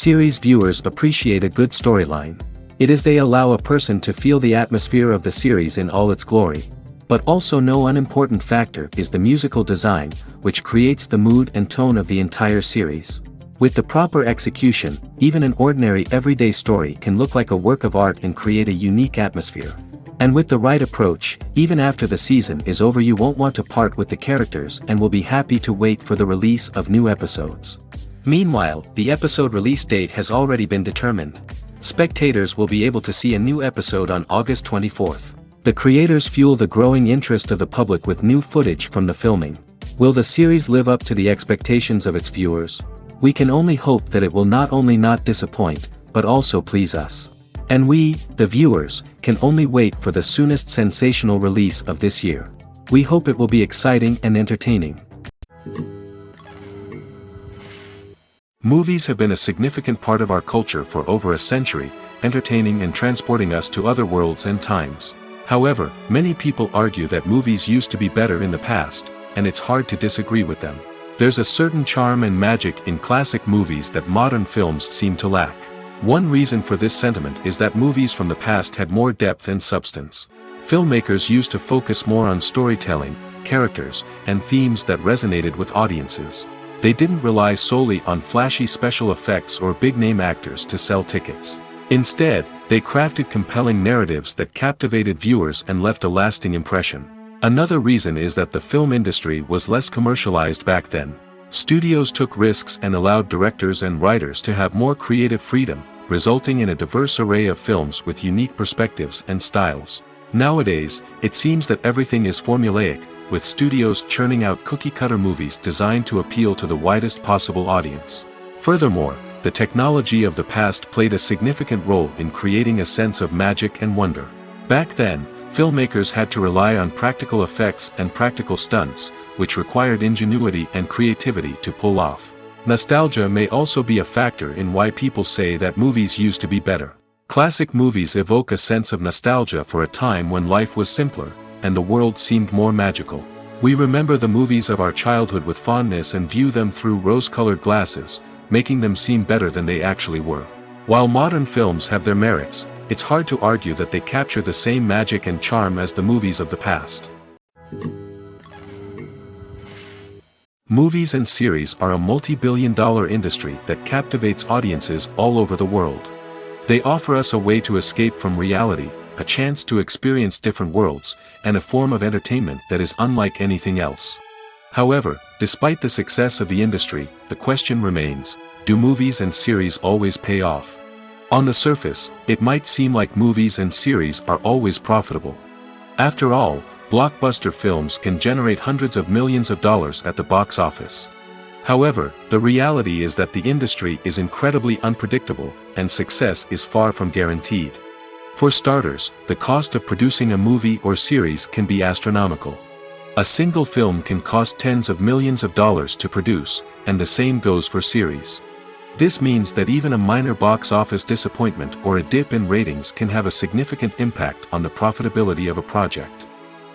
Series viewers appreciate a good storyline. It is they allow a person to feel the atmosphere of the series in all its glory. But also no unimportant factor is the musical design, which creates the mood and tone of the entire series. With the proper execution, even an ordinary everyday story can look like a work of art and create a unique atmosphere. And with the right approach, even after the season is over you won't want to part with the characters and will be happy to wait for the release of new episodes. Meanwhile, the episode release date has already been determined. Spectators will be able to see a new episode on August 24th. The creators fuel the growing interest of the public with new footage from the filming. Will the series live up to the expectations of its viewers? We can only hope that it will not only not disappoint, but also please us. And we, the viewers, can only wait for the soonest sensational release of this year. We hope it will be exciting and entertaining. Movies have been a significant part of our culture for over a century, entertaining and transporting us to other worlds and times. However, many people argue that movies used to be better in the past, and it's hard to disagree with them. There's a certain charm and magic in classic movies that modern films seem to lack. One reason for this sentiment is that movies from the past had more depth and substance. Filmmakers used to focus more on storytelling, characters, and themes that resonated with audiences. They didn't rely solely on flashy special effects or big-name actors to sell tickets. Instead, they crafted compelling narratives that captivated viewers and left a lasting impression. Another reason is that the film industry was less commercialized back then. Studios took risks and allowed directors and writers to have more creative freedom, resulting in a diverse array of films with unique perspectives and styles. Nowadays, it seems that everything is formulaic, with studios churning out cookie-cutter movies designed to appeal to the widest possible audience. Furthermore, the technology of the past played a significant role in creating a sense of magic and wonder. Back then, filmmakers had to rely on practical effects and practical stunts, which required ingenuity and creativity to pull off. Nostalgia may also be a factor in why people say that movies used to be better. Classic movies evoke a sense of nostalgia for a time when life was simpler, and the world seemed more magical. We remember the movies of our childhood with fondness and view them through rose-colored glasses, making them seem better than they actually were. While modern films have their merits, it's hard to argue that they capture the same magic and charm as the movies of the past. Movies and series are a multi-billion-dollar industry that captivates audiences all over the world. They offer us a way to escape from reality, a chance to experience different worlds, and a form of entertainment that is unlike anything else. However, despite the success of the industry, the question remains, do movies and series always pay off? On the surface, it might seem like movies and series are always profitable. After all, blockbuster films can generate hundreds of millions of dollars at the box office. However, the reality is that the industry is incredibly unpredictable, and success is far from guaranteed. For starters, the cost of producing a movie or series can be astronomical. A single film can cost tens of millions of dollars to produce, and the same goes for series. This means that even a minor box office disappointment or a dip in ratings can have a significant impact on the profitability of a project.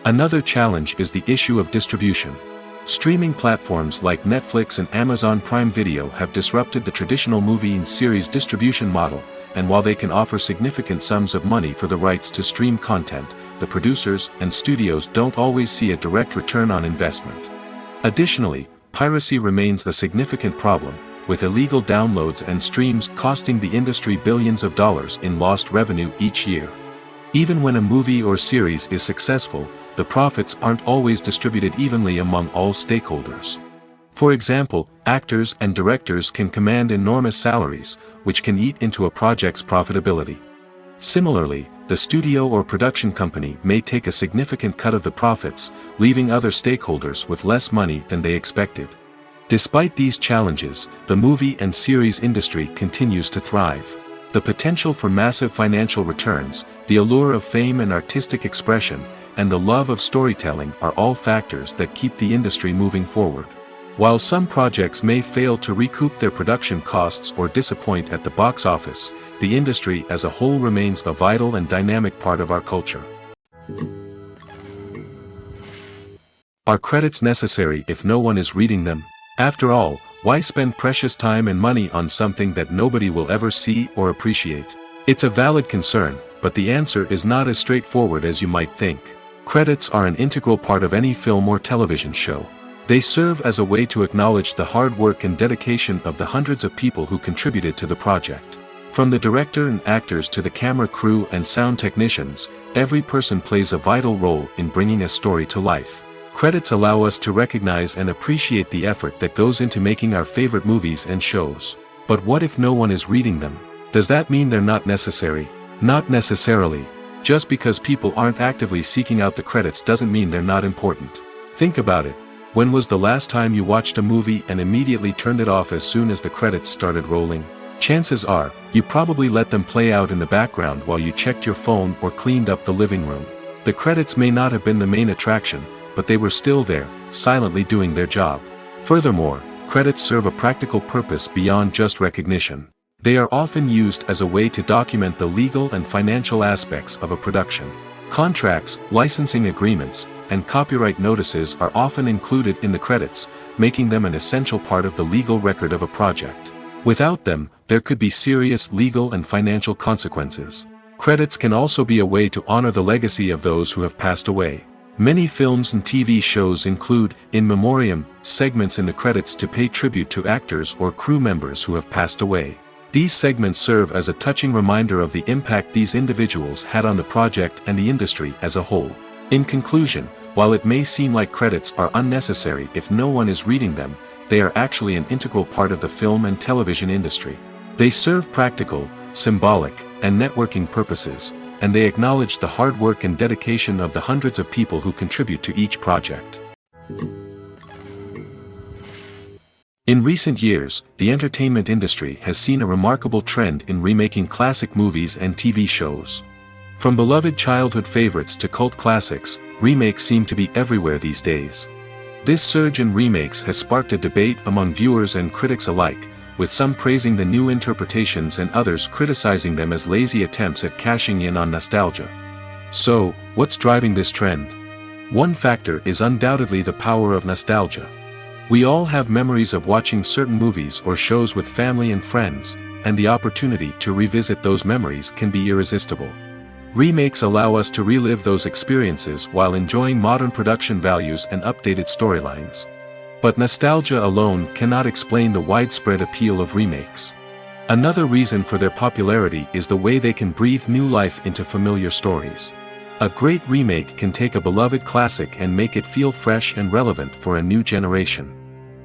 Another challenge is the issue of distribution. Streaming platforms like Netflix and Amazon Prime Video have disrupted the traditional movie and series distribution model, and while they can offer significant sums of money for the rights to stream content, the producers and studios don't always see a direct return on investment. Additionally, piracy remains a significant problem, with illegal downloads and streams costing the industry billions of dollars in lost revenue each year. Even when a movie or series is successful, the profits aren't always distributed evenly among all stakeholders. For example, actors and directors can command enormous salaries, which can eat into a project's profitability. Similarly, the studio or production company may take a significant cut of the profits, leaving other stakeholders with less money than they expected. Despite these challenges, the movie and series industry continues to thrive. The potential for massive financial returns, the allure of fame and artistic expression, and the love of storytelling are all factors that keep the industry moving forward. While some projects may fail to recoup their production costs or disappoint at the box office, the industry as a whole remains a vital and dynamic part of our culture. Are credits necessary if no one is reading them? After all, why spend precious time and money on something that nobody will ever see or appreciate? It's a valid concern, but the answer is not as straightforward as you might think. Credits are an integral part of any film or television show. They serve as a way to acknowledge the hard work and dedication of the hundreds of people who contributed to the project. From the director and actors to the camera crew and sound technicians, every person plays a vital role in bringing a story to life. Credits allow us to recognize and appreciate the effort that goes into making our favorite movies and shows. But what if no one is reading them? Does that mean they're not necessary? Not necessarily. Just because people aren't actively seeking out the credits doesn't mean they're not important. Think about it. When was the last time you watched a movie and immediately turned it off as soon as the credits started rolling? Chances are, you probably let them play out in the background while you checked your phone or cleaned up the living room. The credits may not have been the main attraction, but they were still there, silently doing their job. Furthermore, credits serve a practical purpose beyond just recognition. They are often used as a way to document the legal and financial aspects of a production. Contracts, licensing agreements, and copyright notices are often included in the credits, making them an essential part of the legal record of a project. Without them, there could be serious legal and financial consequences. Credits can also be a way to honor the legacy of those who have passed away. Many films and TV shows include, in memoriam, segments in the credits to pay tribute to actors or crew members who have passed away. These segments serve as a touching reminder of the impact these individuals had on the project and the industry as a whole. In conclusion, while it may seem like credits are unnecessary if no one is reading them, they are actually an integral part of the film and television industry. They serve practical, symbolic, and networking purposes, and they acknowledge the hard work and dedication of the hundreds of people who contribute to each project. In recent years, the entertainment industry has seen a remarkable trend in remaking classic movies and TV shows. From beloved childhood favorites to cult classics, remakes seem to be everywhere these days. This surge in remakes has sparked a debate among viewers and critics alike, with some praising the new interpretations and others criticizing them as lazy attempts at cashing in on nostalgia. So, what's driving this trend? One factor is undoubtedly the power of nostalgia. We all have memories of watching certain movies or shows with family and friends, and the opportunity to revisit those memories can be irresistible. Remakes allow us to relive those experiences while enjoying modern production values and updated storylines. But nostalgia alone cannot explain the widespread appeal of remakes. Another reason for their popularity is the way they can breathe new life into familiar stories. A great remake can take a beloved classic and make it feel fresh and relevant for a new generation.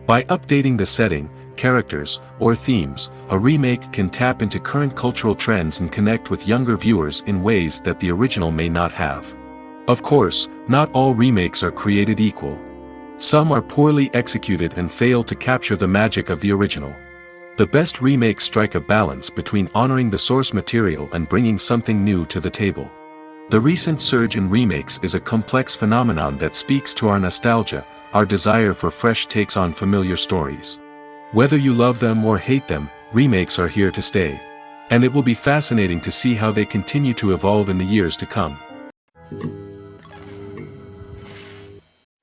By updating the setting, characters, or themes, a remake can tap into current cultural trends and connect with younger viewers in ways that the original may not have. Of course, not all remakes are created equal. Some are poorly executed and fail to capture the magic of the original. The best remakes strike a balance between honoring the source material and bringing something new to the table. The recent surge in remakes is a complex phenomenon that speaks to our nostalgia, our desire for fresh takes on familiar stories. Whether you love them or hate them, remakes are here to stay. And it will be fascinating to see how they continue to evolve in the years to come.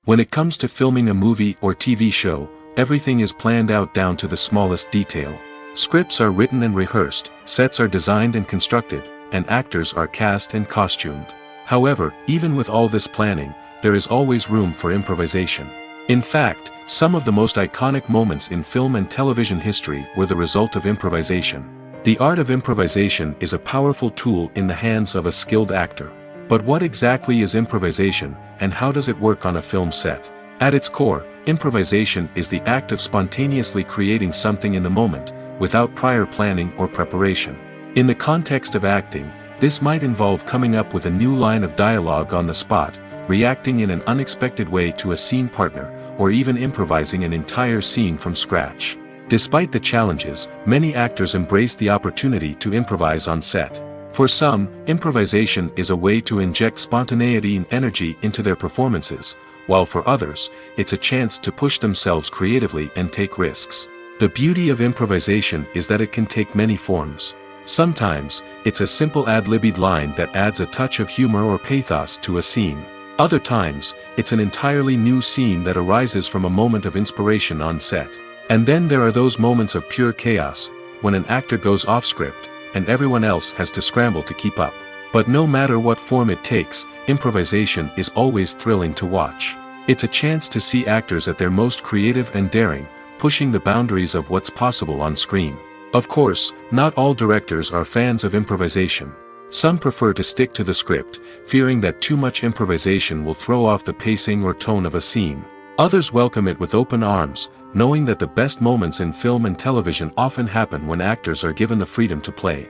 When it comes to filming a movie or TV show, everything is planned out down to the smallest detail. Scripts are written and rehearsed, sets are designed and constructed, and actors are cast and costumed. However, even with all this planning, there is always room for improvisation. In fact, some of the most iconic moments in film and television history were the result of improvisation. The art of improvisation is a powerful tool in the hands of a skilled actor. But what exactly is improvisation, and how does it work on a film set? At its core, improvisation is the act of spontaneously creating something in the moment, without prior planning or preparation. In the context of acting, this might involve coming up with a new line of dialogue on the spot, reacting in an unexpected way to a scene partner, or even improvising an entire scene from scratch. Despite the challenges, many actors embrace the opportunity to improvise on set. For some, improvisation is a way to inject spontaneity and energy into their performances, while for others, it's a chance to push themselves creatively and take risks. The beauty of improvisation is that it can take many forms. Sometimes, it's a simple ad-libbed line that adds a touch of humor or pathos to a scene. Other times, it's an entirely new scene that arises from a moment of inspiration on set. And then there are those moments of pure chaos, when an actor goes off script, and everyone else has to scramble to keep up. But no matter what form it takes, improvisation is always thrilling to watch. It's a chance to see actors at their most creative and daring, pushing the boundaries of what's possible on screen. Of course, not all directors are fans of improvisation. Some prefer to stick to the script, fearing that too much improvisation will throw off the pacing or tone of a scene. Others welcome it with open arms, knowing that the best moments in film and television often happen when actors are given the freedom to play.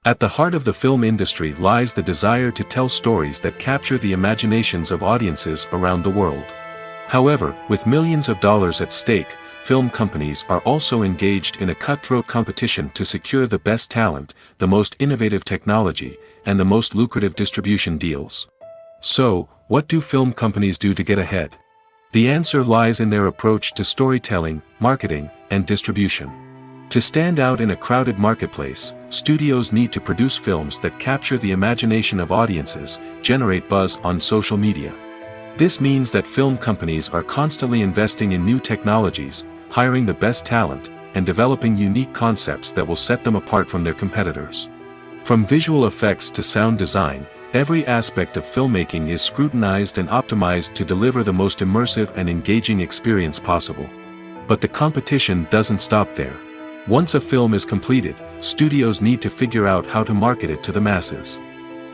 At the heart of the film industry lies the desire to tell stories that capture the imaginations of audiences around the world. However, with millions of dollars at stake, film companies are also engaged in a cutthroat competition to secure the best talent, the most innovative technology, and the most lucrative distribution deals. So, what do film companies do to get ahead? The answer lies in their approach to storytelling, marketing, and distribution. To stand out in a crowded marketplace, studios need to produce films that capture the imagination of audiences, generate buzz on social media. This means that film companies are constantly investing in new technologies, hiring the best talent, and developing unique concepts that will set them apart from their competitors. From visual effects to sound design, every aspect of filmmaking is scrutinized and optimized to deliver the most immersive and engaging experience possible. But the competition doesn't stop there. Once a film is completed, studios need to figure out how to market it to the masses.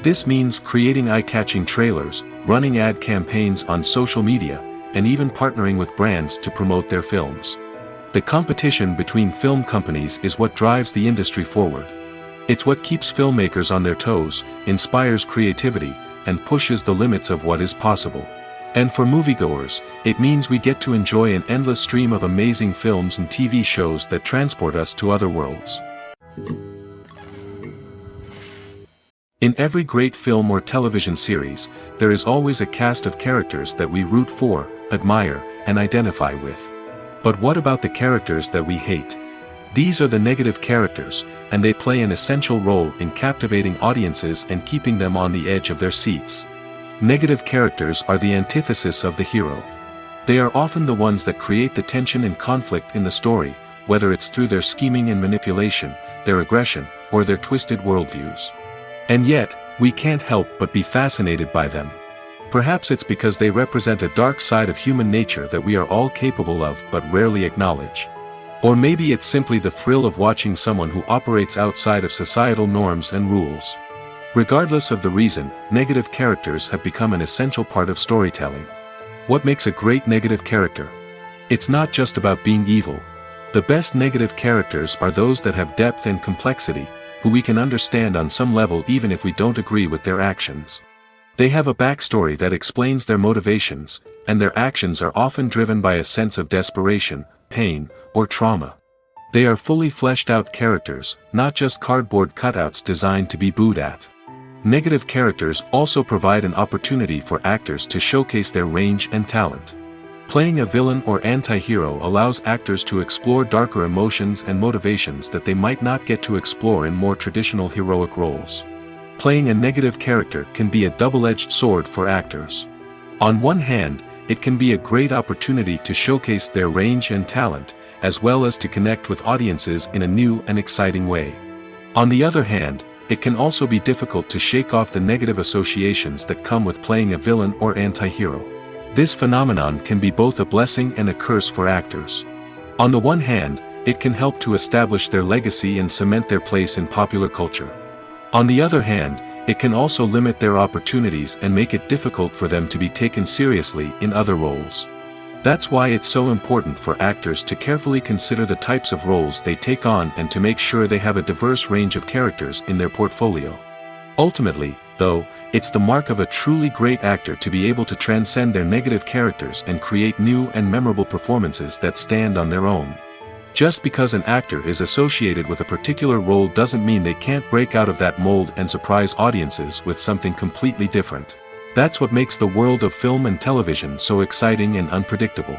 This means creating eye-catching trailers, running ad campaigns on social media, and even partnering with brands to promote their films. The competition between film companies is what drives the industry forward. It's what keeps filmmakers on their toes, inspires creativity, and pushes the limits of what is possible. And for moviegoers, it means we get to enjoy an endless stream of amazing films and TV shows that transport us to other worlds. In every great film or television series, there is always a cast of characters that we root for, admire, and identify with. But what about the characters that we hate? These are the negative characters, and they play an essential role in captivating audiences and keeping them on the edge of their seats. Negative characters are the antithesis of the hero. They are often the ones that create the tension and conflict in the story, whether it's through their scheming and manipulation, their aggression, or their twisted worldviews. And yet, we can't help but be fascinated by them. Perhaps it's because they represent a dark side of human nature that we are all capable of but rarely acknowledge. Or maybe it's simply the thrill of watching someone who operates outside of societal norms and rules. Regardless of the reason, negative characters have become an essential part of storytelling. What makes a great negative character? It's not just about being evil. The best negative characters are those that have depth and complexity, who we can understand on some level even if we don't agree with their actions. They have a backstory that explains their motivations, and their actions are often driven by a sense of desperation, pain, or trauma. They are fully fleshed out characters, not just cardboard cutouts designed to be booed at. Negative characters also provide an opportunity for actors to showcase their range and talent. Playing a villain or anti-hero allows actors to explore darker emotions and motivations that they might not get to explore in more traditional heroic roles. Playing a negative character can be a double-edged sword for actors. On one hand, it can be a great opportunity to showcase their range and talent, as well as to connect with audiences in a new and exciting way. On the other hand, it can also be difficult to shake off the negative associations that come with playing a villain or anti-hero. This phenomenon can be both a blessing and a curse for actors. On the one hand, it can help to establish their legacy and cement their place in popular culture. On the other hand, it can also limit their opportunities and make it difficult for them to be taken seriously in other roles. That's why it's so important for actors to carefully consider the types of roles they take on and to make sure they have a diverse range of characters in their portfolio. Ultimately, though, it's the mark of a truly great actor to be able to transcend their negative characters and create new and memorable performances that stand on their own. Just because an actor is associated with a particular role doesn't mean they can't break out of that mold and surprise audiences with something completely different. That's what makes the world of film and television so exciting and unpredictable.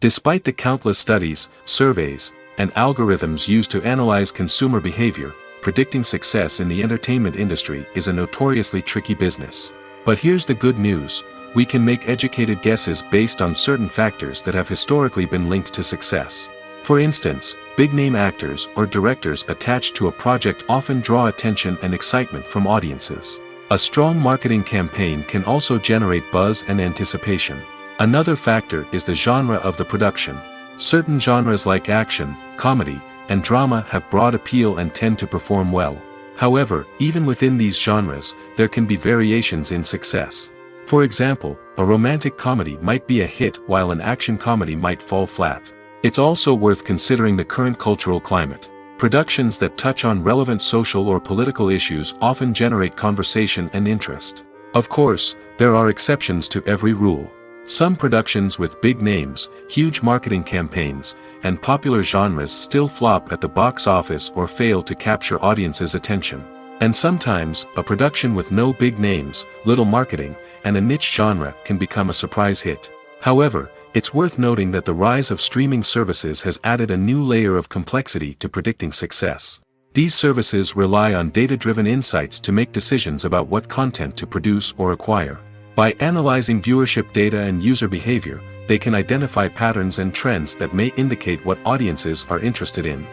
Despite the countless studies, surveys, and algorithms used to analyze consumer behavior, predicting success in the entertainment industry is a notoriously tricky business. But here's the good news: we can make educated guesses based on certain factors that have historically been linked to success. For instance, big-name actors or directors attached to a project often draw attention and excitement from audiences. A strong marketing campaign can also generate buzz and anticipation. Another factor is the genre of the production. Certain genres like action, comedy, and drama have broad appeal and tend to perform well. However, even within these genres, there can be variations in success. For example, a romantic comedy might be a hit while an action comedy might fall flat. It's also worth considering the current cultural climate. Productions that touch on relevant social or political issues often generate conversation and interest. Of course, there are exceptions to every rule. Some productions with big names, huge marketing campaigns, and popular genres still flop at the box office or fail to capture audiences' attention. And sometimes, a production with no big names, little marketing, and a niche genre can become a surprise hit. However, it's worth noting that the rise of streaming services has added a new layer of complexity to predicting success. These services rely on data-driven insights to make decisions about what content to produce or acquire. By analyzing viewership data and user behavior, they can identify patterns and trends that may indicate what audiences are interested in.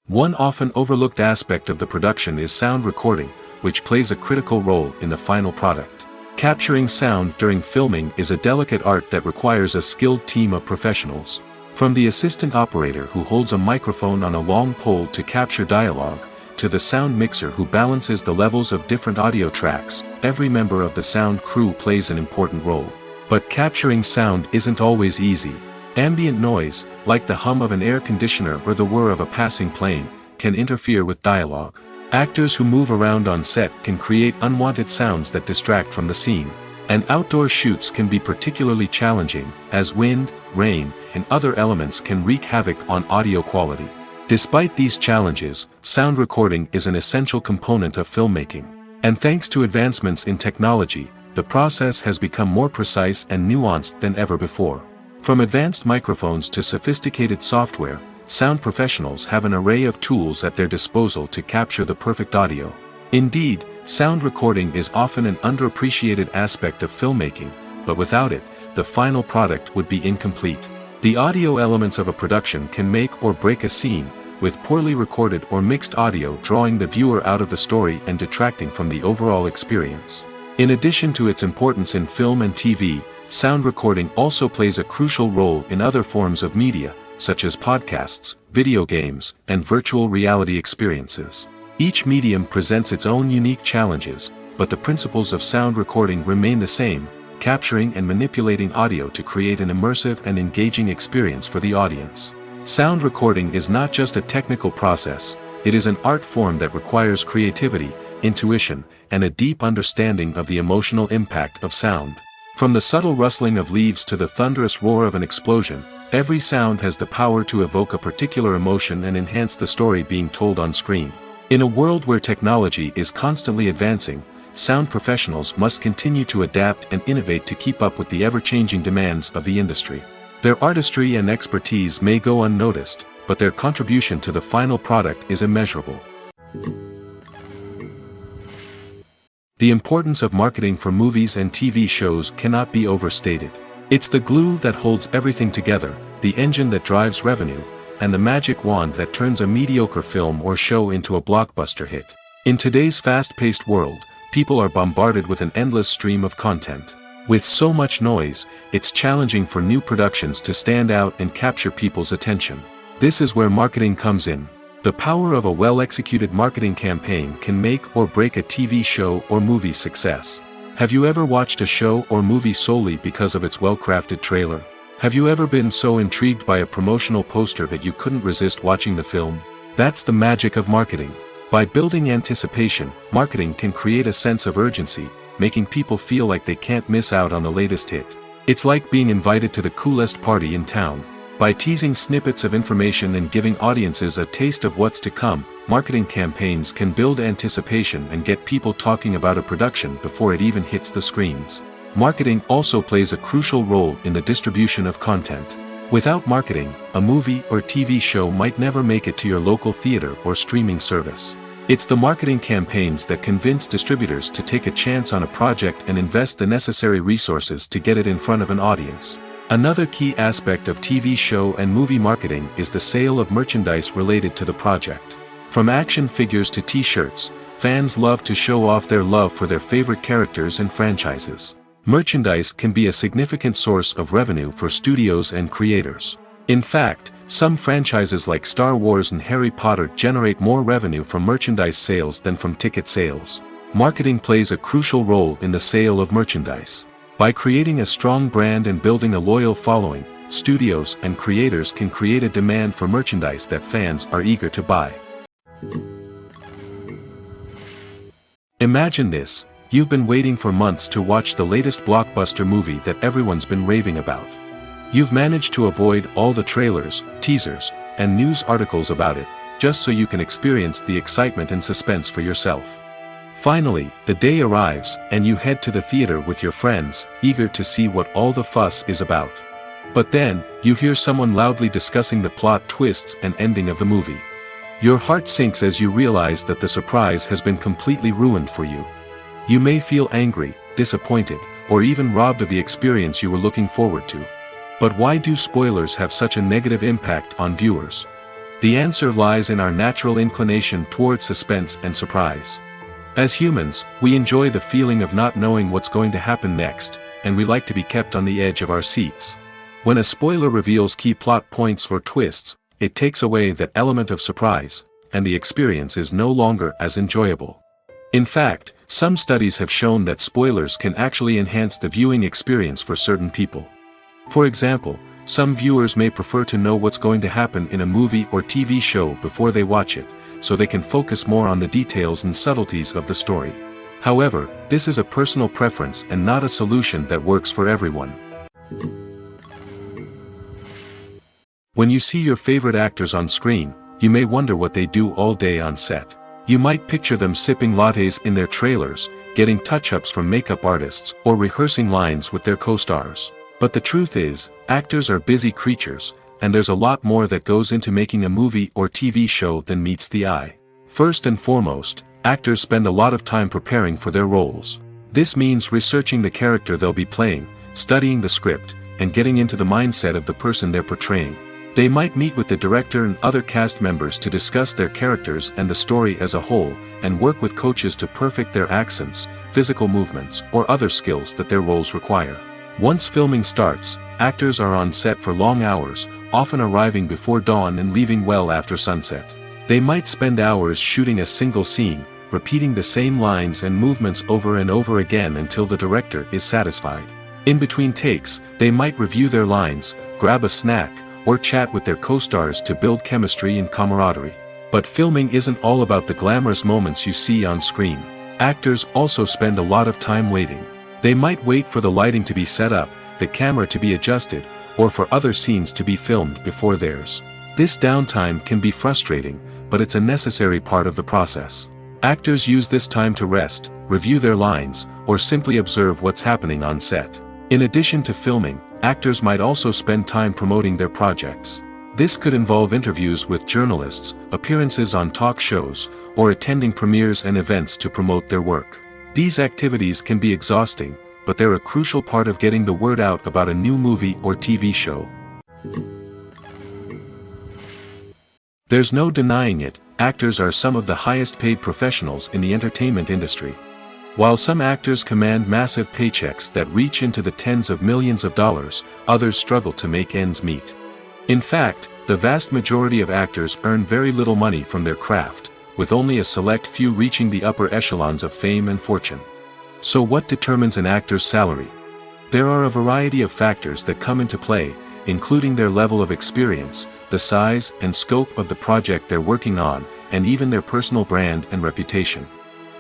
One often overlooked aspect of the production is sound recording, which plays a critical role in the final product. Capturing sound during filming is a delicate art that requires a skilled team of professionals. From the assistant operator who holds a microphone on a long pole to capture dialogue, to the sound mixer who balances the levels of different audio tracks, every member of the sound crew plays an important role. But capturing sound isn't always easy. Ambient noise, like the hum of an air conditioner or the whir of a passing plane, can interfere with dialogue. Actors who move around on set can create unwanted sounds that distract from the scene. And outdoor shoots can be particularly challenging, as wind, rain, and other elements can wreak havoc on audio quality. Despite these challenges, sound recording is an essential component of filmmaking. And thanks to advancements in technology, the process has become more precise and nuanced than ever before. From advanced microphones to sophisticated software, sound professionals have an array of tools at their disposal to capture the perfect audio. Indeed, sound recording is often an underappreciated aspect of filmmaking, but without it, the final product would be incomplete. The audio elements of a production can make or break a scene, with poorly recorded or mixed audio drawing the viewer out of the story and detracting from the overall experience. In addition to its importance in film and TV, sound recording also plays a crucial role in other forms of media, such as podcasts, video games, and virtual reality experiences. Each medium presents its own unique challenges, but the principles of sound recording remain the same: capturing and manipulating audio to create an immersive and engaging experience for the audience. Sound recording is not just a technical process, it is an art form that requires creativity, intuition, and a deep understanding of the emotional impact of sound. From the subtle rustling of leaves to the thunderous roar of an explosion, every sound has the power to evoke a particular emotion and enhance the story being told on screen. In a world where technology is constantly advancing, sound professionals must continue to adapt and innovate to keep up with the ever-changing demands of the industry. Their artistry and expertise may go unnoticed, but their contribution to the final product is immeasurable. The importance of marketing for movies and TV shows cannot be overstated. It's the glue that holds everything together, the engine that drives revenue, and the magic wand that turns a mediocre film or show into a blockbuster hit. In today's fast-paced world, people are bombarded with an endless stream of content. With so much noise, it's challenging for new productions to stand out and capture people's attention. This is where marketing comes in. The power of a well-executed marketing campaign can make or break a TV show or movie's success. Have you ever watched a show or movie solely because of its well-crafted trailer? Have you ever been so intrigued by a promotional poster that you couldn't resist watching the film? That's the magic of marketing. By building anticipation, marketing can create a sense of urgency, making people feel like they can't miss out on the latest hit. It's like being invited to the coolest party in town. By teasing snippets of information and giving audiences a taste of what's to come, marketing campaigns can build anticipation and get people talking about a production before it even hits the screens. Marketing also plays a crucial role in the distribution of content. Without marketing, a movie or TV show might never make it to your local theater or streaming service. It's the marketing campaigns that convince distributors to take a chance on a project and invest the necessary resources to get it in front of an audience. Another key aspect of TV show and movie marketing is the sale of merchandise related to the project. From action figures to t-shirts, fans love to show off their love for their favorite characters and franchises. Merchandise can be a significant source of revenue for studios and creators. In fact, some franchises like Star Wars and Harry Potter generate more revenue from merchandise sales than from ticket sales. Marketing plays a crucial role in the sale of merchandise. By creating a strong brand and building a loyal following, studios and creators can create a demand for merchandise that fans are eager to buy. Imagine this: you've been waiting for months to watch the latest blockbuster movie that everyone's been raving about. You've managed to avoid all the trailers, teasers, and news articles about it, just so you can experience the excitement and suspense for yourself. Finally, the day arrives, and you head to the theater with your friends, eager to see what all the fuss is about. But then, you hear someone loudly discussing the plot twists and ending of the movie. Your heart sinks as you realize that the surprise has been completely ruined for you. You may feel angry, disappointed, or even robbed of the experience you were looking forward to. But why do spoilers have such a negative impact on viewers? The answer lies in our natural inclination towards suspense and surprise. As humans, we enjoy the feeling of not knowing what's going to happen next, and we like to be kept on the edge of our seats. When a spoiler reveals key plot points or twists, it takes away that element of surprise, and the experience is no longer as enjoyable. In fact, some studies have shown that spoilers can actually enhance the viewing experience for certain people. For example, some viewers may prefer to know what's going to happen in a movie or TV show before they watch it, so they can focus more on the details and subtleties of the story. However, this is a personal preference and not a solution that works for everyone. When you see your favorite actors on screen, you may wonder what they do all day on set. You might picture them sipping lattes in their trailers, getting touch-ups from makeup artists, or rehearsing lines with their co-stars. But the truth is, actors are busy creatures, and there's a lot more that goes into making a movie or TV show than meets the eye. First and foremost, actors spend a lot of time preparing for their roles. This means researching the character they'll be playing, studying the script, and getting into the mindset of the person they're portraying. They might meet with the director and other cast members to discuss their characters and the story as a whole, and work with coaches to perfect their accents, physical movements, or other skills that their roles require. Once filming starts, actors are on set for long hours, often arriving before dawn and leaving well after sunset. They might spend hours shooting a single scene, repeating the same lines and movements over and over again until the director is satisfied. In between takes, they might review their lines, grab a snack, or chat with their co-stars to build chemistry and camaraderie. But filming isn't all about the glamorous moments you see on screen. Actors also spend a lot of time waiting. They might wait for the lighting to be set up, the camera to be adjusted, or for other scenes to be filmed before theirs. This downtime can be frustrating, but it's a necessary part of the process. Actors use this time to rest, review their lines, or simply observe what's happening on set. In addition to filming, actors might also spend time promoting their projects. This could involve interviews with journalists, appearances on talk shows, or attending premieres and events to promote their work. These activities can be exhausting, but they're a crucial part of getting the word out about a new movie or TV show. There's no denying it, actors are some of the highest paid professionals in the entertainment industry. While some actors command massive paychecks that reach into the tens of millions of dollars, others struggle to make ends meet. In fact, the vast majority of actors earn very little money from their craft, with only a select few reaching the upper echelons of fame and fortune. So what determines an actor's salary? There are a variety of factors that come into play, including their level of experience, the size and scope of the project they're working on, and even their personal brand and reputation.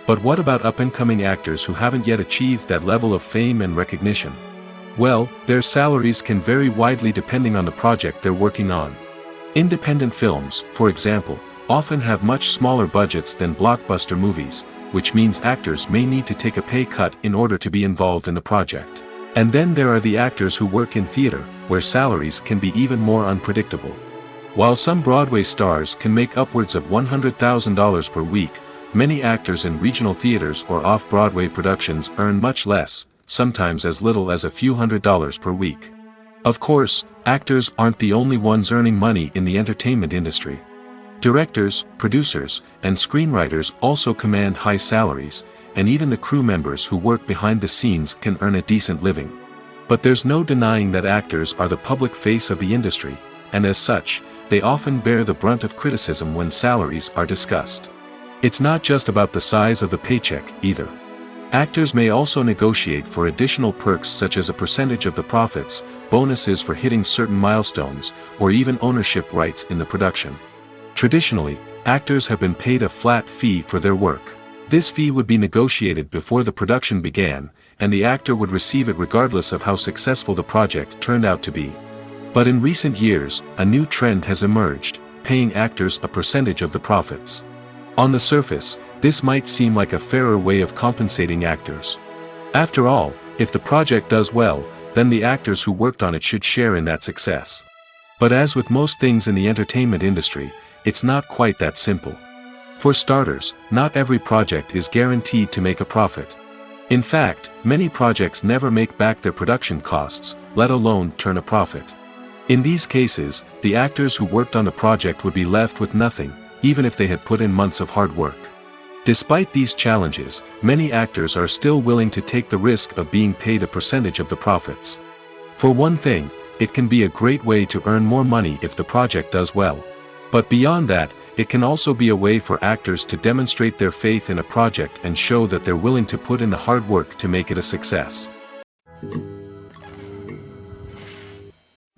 But what about up-and-coming actors who haven't yet achieved that level of fame and recognition? Well, their salaries can vary widely depending on the project they're working on. Independent films, for example, often have much smaller budgets than blockbuster movies, which means actors may need to take a pay cut in order to be involved in the project. And then there are the actors who work in theater, where salaries can be even more unpredictable. While some Broadway stars can make upwards of $100,000 per week, many actors in regional theaters or off-Broadway productions earn much less, sometimes as little as a few $100s per week. Of course, actors aren't the only ones earning money in the entertainment industry. Directors, producers, and screenwriters also command high salaries, and even the crew members who work behind the scenes can earn a decent living. But there's no denying that actors are the public face of the industry, and as such, they often bear the brunt of criticism when salaries are discussed. It's not just about the size of the paycheck, either. Actors may also negotiate for additional perks such as a percentage of the profits, bonuses for hitting certain milestones, or even ownership rights in the production. Traditionally, actors have been paid a flat fee for their work. This fee would be negotiated before the production began, and the actor would receive it regardless of how successful the project turned out to be. But in recent years, a new trend has emerged, paying actors a percentage of the profits. On the surface, this might seem like a fairer way of compensating actors. After all, if the project does well, then the actors who worked on it should share in that success. But as with most things in the entertainment industry, it's not quite that simple. For starters, not every project is guaranteed to make a profit. In fact, many projects never make back their production costs, let alone turn a profit. In these cases, the actors who worked on the project would be left with nothing, even if they had put in months of hard work. Despite these challenges, many actors are still willing to take the risk of being paid a percentage of the profits. For one thing, it can be a great way to earn more money if the project does well. But beyond that, it can also be a way for actors to demonstrate their faith in a project and show that they're willing to put in the hard work to make it a success.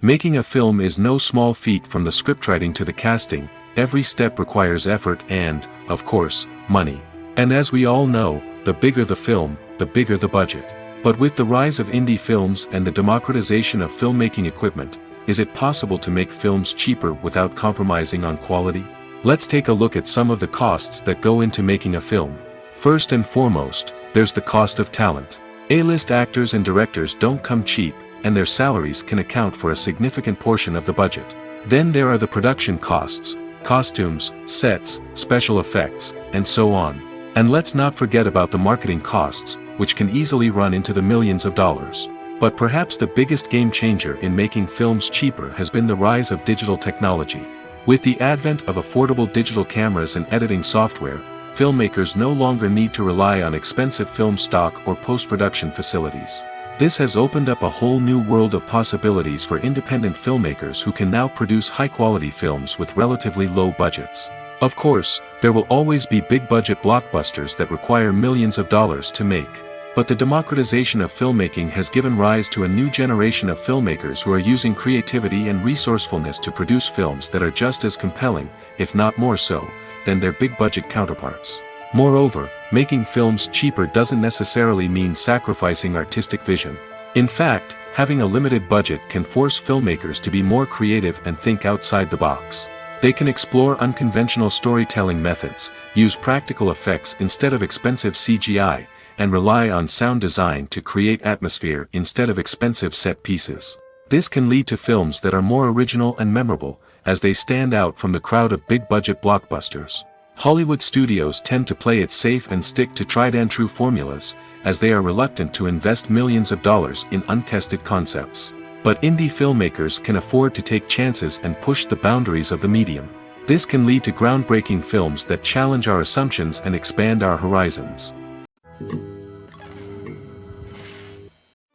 Making a film is no small feat. From the scriptwriting to the casting, every step requires effort and, of course, money. And as we all know, the bigger the film, the bigger the budget. But with the rise of indie films and the democratization of filmmaking equipment, is it possible to make films cheaper without compromising on quality? Let's take a look at some of the costs that go into making a film. First and foremost, there's the cost of talent. A-list actors and directors don't come cheap, and their salaries can account for a significant portion of the budget. Then there are the production costs, costumes, sets, special effects, and so on. And let's not forget about the marketing costs, which can easily run into the millions of dollars. But perhaps the biggest game changer in making films cheaper has been the rise of digital technology. With the advent of affordable digital cameras and editing software, filmmakers no longer need to rely on expensive film stock or post-production facilities. This has opened up a whole new world of possibilities for independent filmmakers who can now produce high-quality films with relatively low budgets. Of course, there will always be big-budget blockbusters that require millions of dollars to make. But the democratization of filmmaking has given rise to a new generation of filmmakers who are using creativity and resourcefulness to produce films that are just as compelling, if not more so, than their big-budget counterparts. Moreover, making films cheaper doesn't necessarily mean sacrificing artistic vision. In fact, having a limited budget can force filmmakers to be more creative and think outside the box. They can explore unconventional storytelling methods, use practical effects instead of expensive CGI, and rely on sound design to create atmosphere instead of expensive set pieces. This can lead to films that are more original and memorable, as they stand out from the crowd of big-budget blockbusters. Hollywood studios tend to play it safe and stick to tried-and-true formulas, as they are reluctant to invest millions of dollars in untested concepts. But indie filmmakers can afford to take chances and push the boundaries of the medium. This can lead to groundbreaking films that challenge our assumptions and expand our horizons.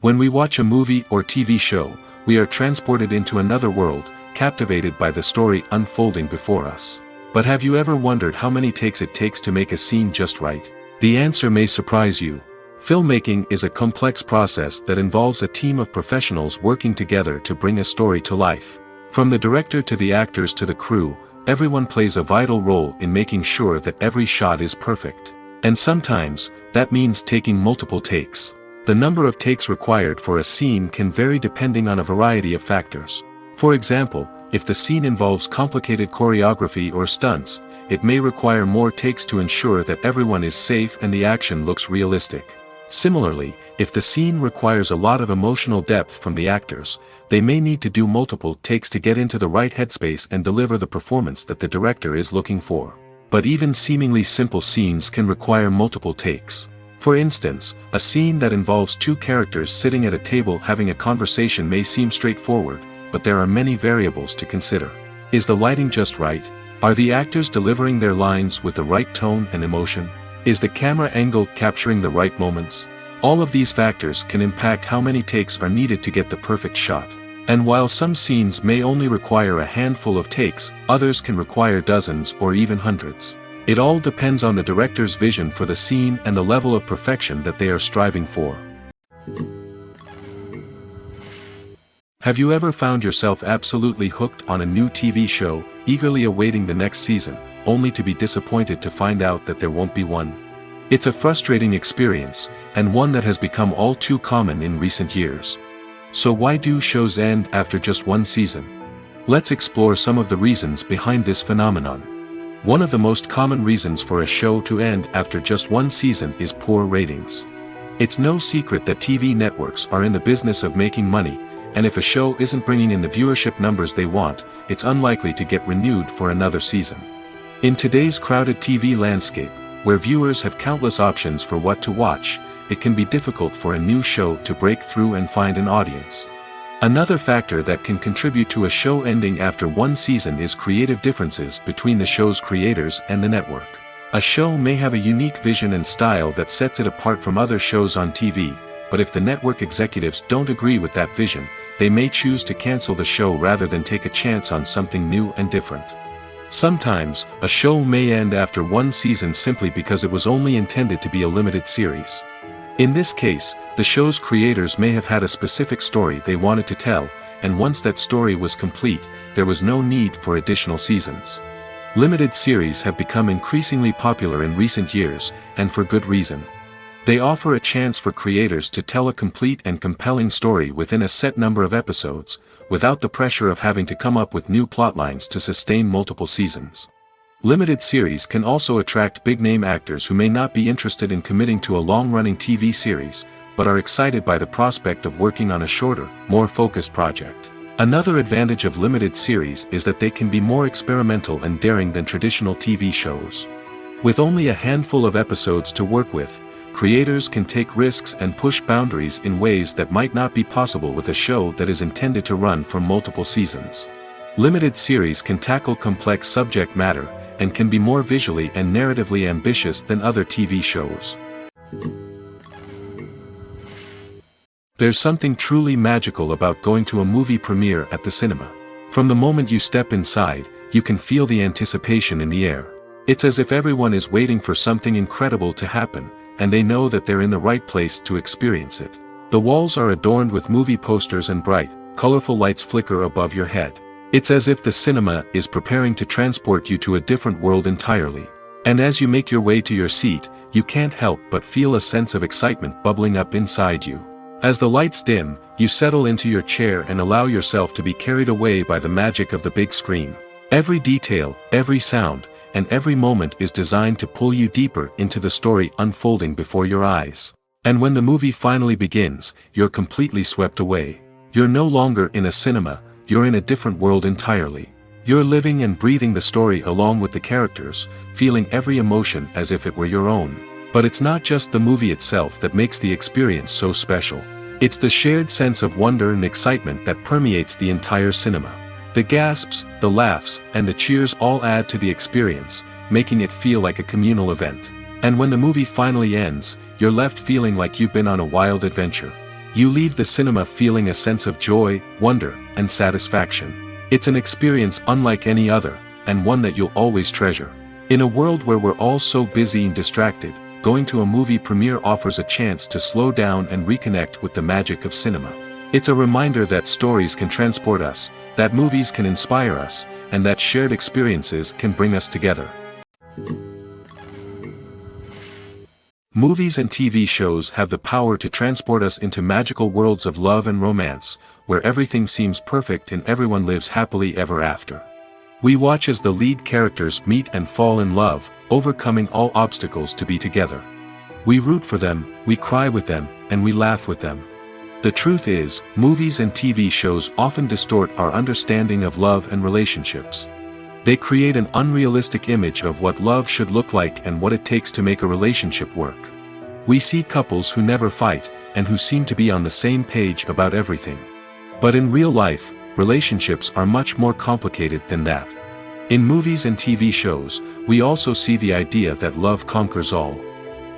When we watch a movie or TV show, we are transported into another world, captivated by the story unfolding before us. But have you ever wondered how many takes it takes to make a scene just right? The answer may surprise you. Filmmaking is a complex process that involves a team of professionals working together to bring a story to life. From the director to the actors to the crew, everyone plays a vital role in making sure that every shot is perfect. And sometimes, that means taking multiple takes. The number of takes required for a scene can vary depending on a variety of factors. For example, if the scene involves complicated choreography or stunts, it may require more takes to ensure that everyone is safe and the action looks realistic. Similarly, if the scene requires a lot of emotional depth from the actors, they may need to do multiple takes to get into the right headspace and deliver the performance that the director is looking for. But even seemingly simple scenes can require multiple takes. For instance, a scene that involves two characters sitting at a table having a conversation may seem straightforward, but there are many variables to consider. Is the lighting just right? Are the actors delivering their lines with the right tone and emotion? Is the camera angle capturing the right moments? All of these factors can impact how many takes are needed to get the perfect shot. And while some scenes may only require a handful of takes, others can require dozens or even hundreds. It all depends on the director's vision for the scene and the level of perfection that they are striving for. Have you ever found yourself absolutely hooked on a new TV show, eagerly awaiting the next season, only to be disappointed to find out that there won't be one? It's a frustrating experience, and one that has become all too common in recent years. So why do shows end after just one season? Let's explore some of the reasons behind this phenomenon. One of the most common reasons for a show to end after just one season is poor ratings. It's no secret that TV networks are in the business of making money, and if a show isn't bringing in the viewership numbers they want, it's unlikely to get renewed for another season. In today's crowded TV landscape, where viewers have countless options for what to watch, it can be difficult for a new show to break through and find an audience. Another factor that can contribute to a show ending after one season is creative differences between the show's creators and the network. A show may have a unique vision and style that sets it apart from other shows on TV, but if the network executives don't agree with that vision, they may choose to cancel the show rather than take a chance on something new and different. Sometimes, a show may end after one season simply because it was only intended to be a limited series. In this case, the show's creators may have had a specific story they wanted to tell, and once that story was complete, there was no need for additional seasons. Limited series have become increasingly popular in recent years, and for good reason. They offer a chance for creators to tell a complete and compelling story within a set number of episodes, without the pressure of having to come up with new plotlines to sustain multiple seasons. Limited series can also attract big-name actors who may not be interested in committing to a long-running TV series, but are excited by the prospect of working on a shorter, more focused project. Another advantage of limited series is that they can be more experimental and daring than traditional TV shows. With only a handful of episodes to work with, creators can take risks and push boundaries in ways that might not be possible with a show that is intended to run for multiple seasons. Limited series can tackle complex subject matter, and can be more visually and narratively ambitious than other TV shows. There's something truly magical about going to a movie premiere at the cinema. From the moment you step inside, you can feel the anticipation in the air. It's as if everyone is waiting for something incredible to happen, and they know that they're in the right place to experience it. The walls are adorned with movie posters and bright, colorful lights flicker above your head. It's as if the cinema is preparing to transport you to a different world entirely. And as you make your way to your seat, you can't help but feel a sense of excitement bubbling up inside you. As the lights dim, you settle into your chair and allow yourself to be carried away by the magic of the big screen. Every detail, every sound, and every moment is designed to pull you deeper into the story unfolding before your eyes. And when the movie finally begins, you're completely swept away. You're no longer in a cinema, you're in a different world entirely. You're living and breathing the story along with the characters, feeling every emotion as if it were your own. But it's not just the movie itself that makes the experience so special. It's the shared sense of wonder and excitement that permeates the entire cinema. The gasps, the laughs, and the cheers all add to the experience, making it feel like a communal event. And when the movie finally ends, you're left feeling like you've been on a wild adventure. You leave the cinema feeling a sense of joy, wonder, and satisfaction. It's an experience unlike any other, and one that you'll always treasure. In a world where we're all so busy and distracted, going to a movie premiere offers a chance to slow down and reconnect with the magic of cinema. It's a reminder that stories can transport us, that movies can inspire us, and that shared experiences can bring us together. Movies and TV shows have the power to transport us into magical worlds of love and romance, where everything seems perfect and everyone lives happily ever after. We watch as the lead characters meet and fall in love, overcoming all obstacles to be together. We root for them, we cry with them, and we laugh with them. The truth is, movies and TV shows often distort our understanding of love and relationships. They create an unrealistic image of what love should look like and what it takes to make a relationship work. We see couples who never fight, and who seem to be on the same page about everything. But in real life, relationships are much more complicated than that. In movies and TV shows, we also see the idea that love conquers all.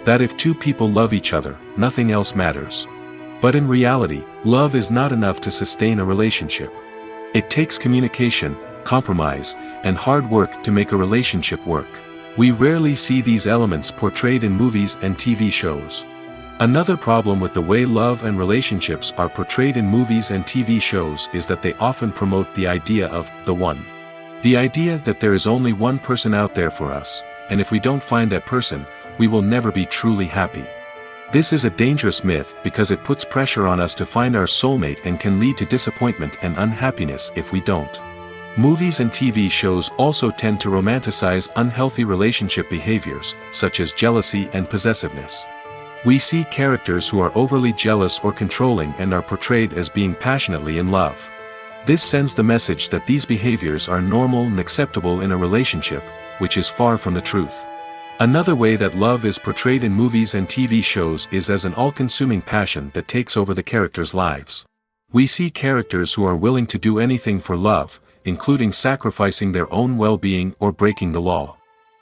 That if two people love each other, nothing else matters. But in reality, love is not enough to sustain a relationship. It takes communication, compromise, and hard work to make a relationship work. We rarely see these elements portrayed in movies and TV shows. Another problem with the way love and relationships are portrayed in movies and TV shows is that they often promote the idea of the one. The idea that there is only one person out there for us, and if we don't find that person, we will never be truly happy. This is a dangerous myth because it puts pressure on us to find our soulmate and can lead to disappointment and unhappiness if we don't. Movies and TV shows also tend to romanticize unhealthy relationship behaviors, such as jealousy and possessiveness. We see characters who are overly jealous or controlling and are portrayed as being passionately in love. This sends the message that these behaviors are normal and acceptable in a relationship, which is far from the truth. Another way that love is portrayed in movies and TV shows is as an all-consuming passion that takes over the characters' lives. We see characters who are willing to do anything for love, including sacrificing their own well-being or breaking the law.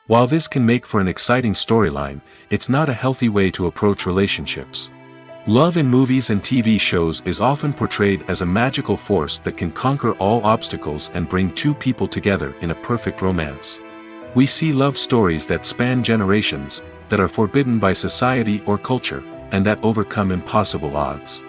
While this can make for an exciting storyline, it's not a healthy way to approach relationships. Love in movies and TV shows is often portrayed as a magical force that can conquer all obstacles and bring two people together in a perfect romance. We see love stories that span generations, that are forbidden by society or culture, and that overcome impossible odds.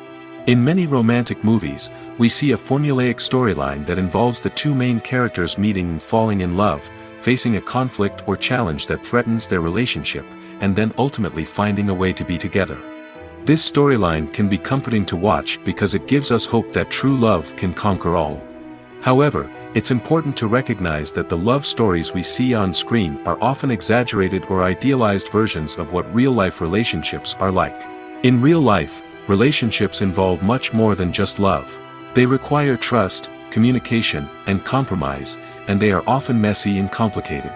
In many romantic movies, we see a formulaic storyline that involves the two main characters meeting and falling in love, facing a conflict or challenge that threatens their relationship, and then ultimately finding a way to be together. This storyline can be comforting to watch because it gives us hope that true love can conquer all. However, it's important to recognize that the love stories we see on screen are often exaggerated or idealized versions of what real-life relationships are like. In real life, relationships involve much more than just love. They require trust, communication, and compromise, and they are often messy and complicated.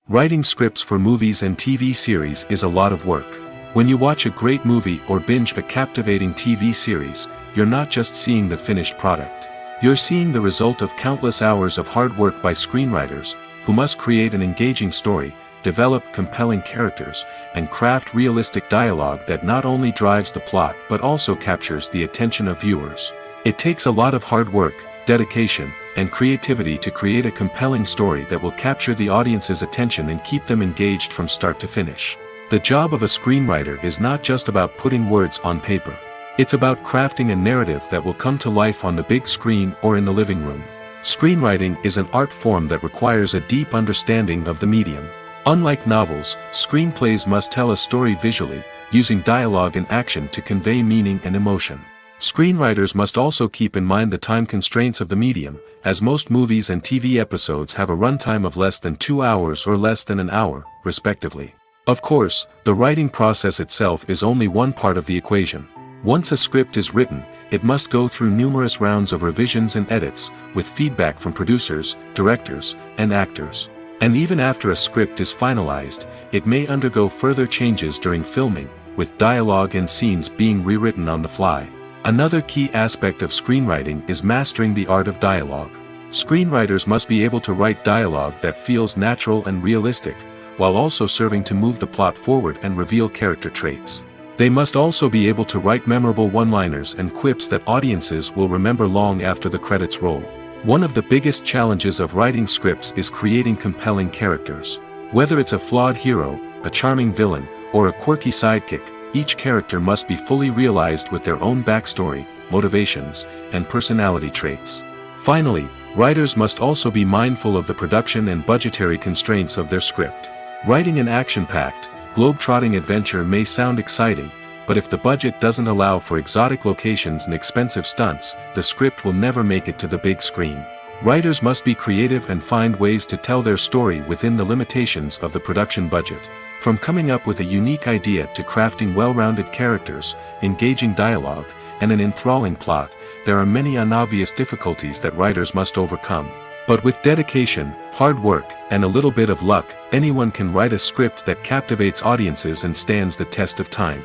Writing scripts for movies and TV series is a lot of work. When you watch a great movie or binge a captivating TV series, you're not just seeing the finished product. You're seeing the result of countless hours of hard work by screenwriters, who must create an engaging story, develop compelling characters, and craft realistic dialogue that not only drives the plot but also captures the attention of viewers. It takes a lot of hard work, dedication, and creativity to create a compelling story that will capture the audience's attention and keep them engaged from start to finish. The job of a screenwriter is not just about putting words on paper. It's about crafting a narrative that will come to life on the big screen or in the living room. Screenwriting is an art form that requires a deep understanding of the medium. Unlike novels, screenplays must tell a story visually, using dialogue and action to convey meaning and emotion. Screenwriters must also keep in mind the time constraints of the medium, as most movies and TV episodes have a runtime of less than 2 hours or less than an hour, respectively. Of course, the writing process itself is only one part of the equation. Once a script is written, it must go through numerous rounds of revisions and edits, with feedback from producers, directors, and actors. And even after a script is finalized, it may undergo further changes during filming, with dialogue and scenes being rewritten on the fly. Another key aspect of screenwriting is mastering the art of dialogue. Screenwriters must be able to write dialogue that feels natural and realistic, while also serving to move the plot forward and reveal character traits. They must also be able to write memorable one-liners and quips that audiences will remember long after the credits roll. One of the biggest challenges of writing scripts is creating compelling characters. Whether it's a flawed hero, a charming villain, or a quirky sidekick, each character must be fully realized with their own backstory, motivations, and personality traits. Finally, writers must also be mindful of the production and budgetary constraints of their script. Writing an action-packed, globe-trotting adventure may sound exciting, but if the budget doesn't allow for exotic locations and expensive stunts, the script will never make it to the big screen. Writers must be creative and find ways to tell their story within the limitations of the production budget. From coming up with a unique idea to crafting well-rounded characters, engaging dialogue, and an enthralling plot, there are many unobvious difficulties that writers must overcome. But with dedication, hard work, and a little bit of luck, anyone can write a script that captivates audiences and stands the test of time.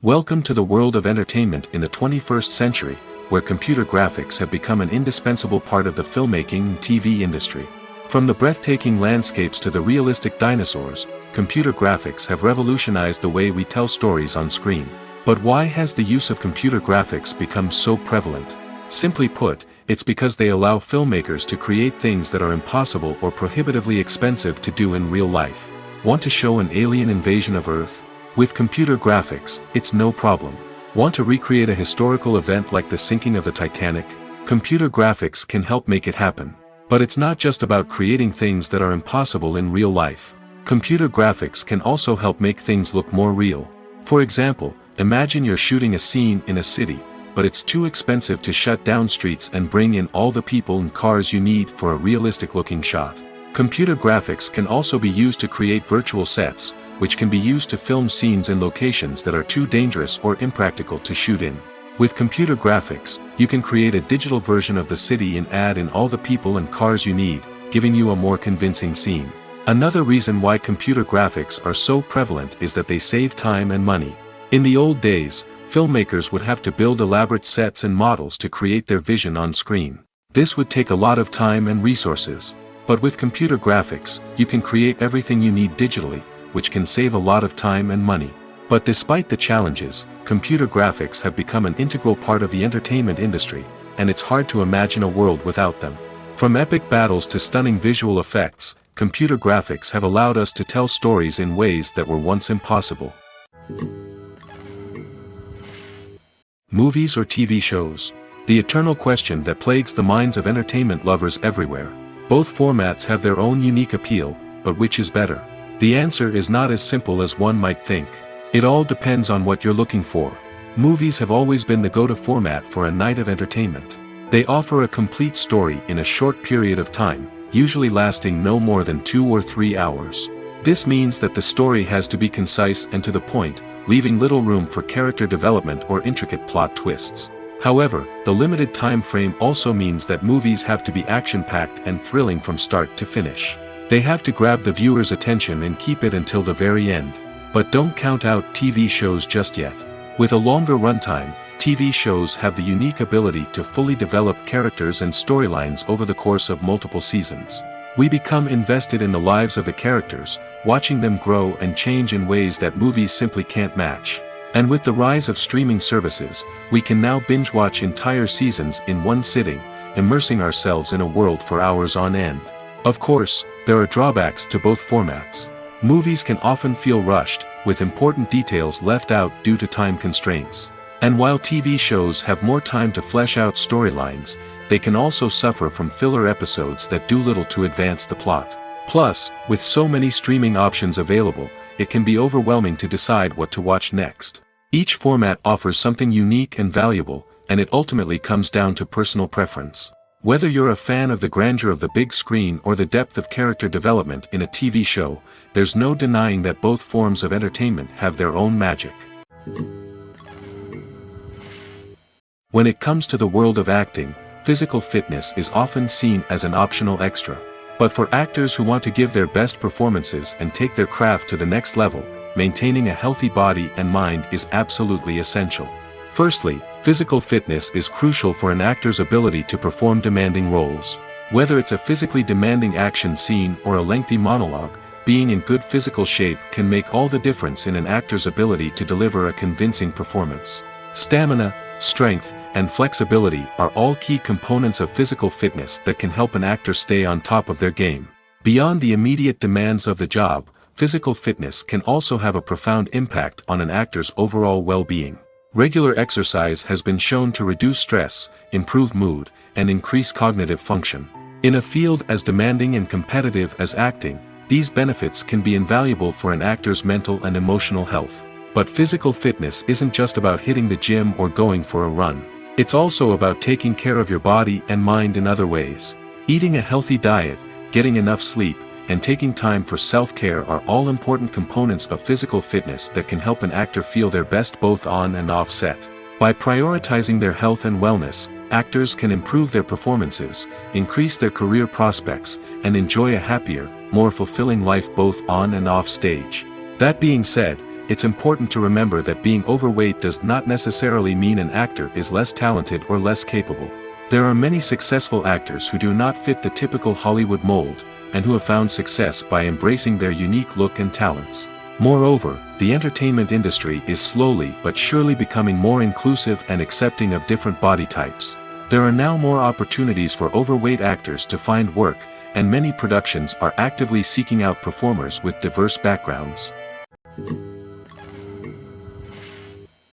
Welcome to the world of entertainment in the 21st century, where computer graphics have become an indispensable part of the filmmaking and TV industry. From the breathtaking landscapes to the realistic dinosaurs, computer graphics have revolutionized the way we tell stories on screen. But why has the use of computer graphics become so prevalent? Simply put, it's because they allow filmmakers to create things that are impossible or prohibitively expensive to do in real life. Want to show an alien invasion of Earth? With computer graphics, it's no problem. Want to recreate a historical event like the sinking of the Titanic? Computer graphics can help make it happen. But it's not just about creating things that are impossible in real life. Computer graphics can also help make things look more real. For example, imagine you're shooting a scene in a city, but it's too expensive to shut down streets and bring in all the people and cars you need for a realistic-looking shot. Computer graphics can also be used to create virtual sets, which can be used to film scenes in locations that are too dangerous or impractical to shoot in. With computer graphics, you can create a digital version of the city and add in all the people and cars you need, giving you a more convincing scene. Another reason why computer graphics are so prevalent is that they save time and money. In the old days, filmmakers would have to build elaborate sets and models to create their vision on screen. This would take a lot of time and resources. But with computer graphics, you can create everything you need digitally, which can save a lot of time and money. But despite the challenges, computer graphics have become an integral part of the entertainment industry, and it's hard to imagine a world without them. From epic battles to stunning visual effects, computer graphics have allowed us to tell stories in ways that were once impossible. Movies or TV shows? The eternal question that plagues the minds of entertainment lovers everywhere. Both formats have their own unique appeal, but which is better? The answer is not as simple as one might think. It all depends on what you're looking for. Movies have always been the go-to format for a night of entertainment. They offer a complete story in a short period of time, usually lasting no more than 2 or 3 hours. This means that the story has to be concise and to the point, leaving little room for character development or intricate plot twists. However, the limited time frame also means that movies have to be action-packed and thrilling from start to finish. They have to grab the viewer's attention and keep it until the very end. But don't count out TV shows just yet. With a longer runtime, TV shows have the unique ability to fully develop characters and storylines over the course of multiple seasons. We become invested in the lives of the characters, watching them grow and change in ways that movies simply can't match. And with the rise of streaming services, we can now binge-watch entire seasons in one sitting, immersing ourselves in a world for hours on end. Of course, there are drawbacks to both formats. Movies can often feel rushed, with important details left out due to time constraints. And while TV shows have more time to flesh out storylines, they can also suffer from filler episodes that do little to advance the plot. Plus, with so many streaming options available, it can be overwhelming to decide what to watch next. Each format offers something unique and valuable, and it ultimately comes down to personal preference. Whether you're a fan of the grandeur of the big screen or the depth of character development in a TV show, there's no denying that both forms of entertainment have their own magic. When it comes to the world of acting, physical fitness is often seen as an optional extra. But for actors who want to give their best performances and take their craft to the next level, maintaining a healthy body and mind is absolutely essential. Firstly, physical fitness is crucial for an actor's ability to perform demanding roles. Whether it's a physically demanding action scene or a lengthy monologue, being in good physical shape can make all the difference in an actor's ability to deliver a convincing performance. Stamina, strength, and flexibility are all key components of physical fitness that can help an actor stay on top of their game. Beyond the immediate demands of the job, physical fitness can also have a profound impact on an actor's overall well-being. Regular exercise has been shown to reduce stress, improve mood, and increase cognitive function. In a field as demanding and competitive as acting, these benefits can be invaluable for an actor's mental and emotional health. But physical fitness isn't just about hitting the gym or going for a run. It's also about taking care of your body and mind in other ways. Eating a healthy diet, getting enough sleep, and taking time for self-care are all important components of physical fitness that can help an actor feel their best both on and off set. By prioritizing their health and wellness, actors can improve their performances, increase their career prospects, and enjoy a happier, more fulfilling life both on and off stage. That being said, it's important to remember that being overweight does not necessarily mean an actor is less talented or less capable. There are many successful actors who do not fit the typical Hollywood mold, and who have found success by embracing their unique look and talents. Moreover, the entertainment industry is slowly but surely becoming more inclusive and accepting of different body types. There are now more opportunities for overweight actors to find work, and many productions are actively seeking out performers with diverse backgrounds.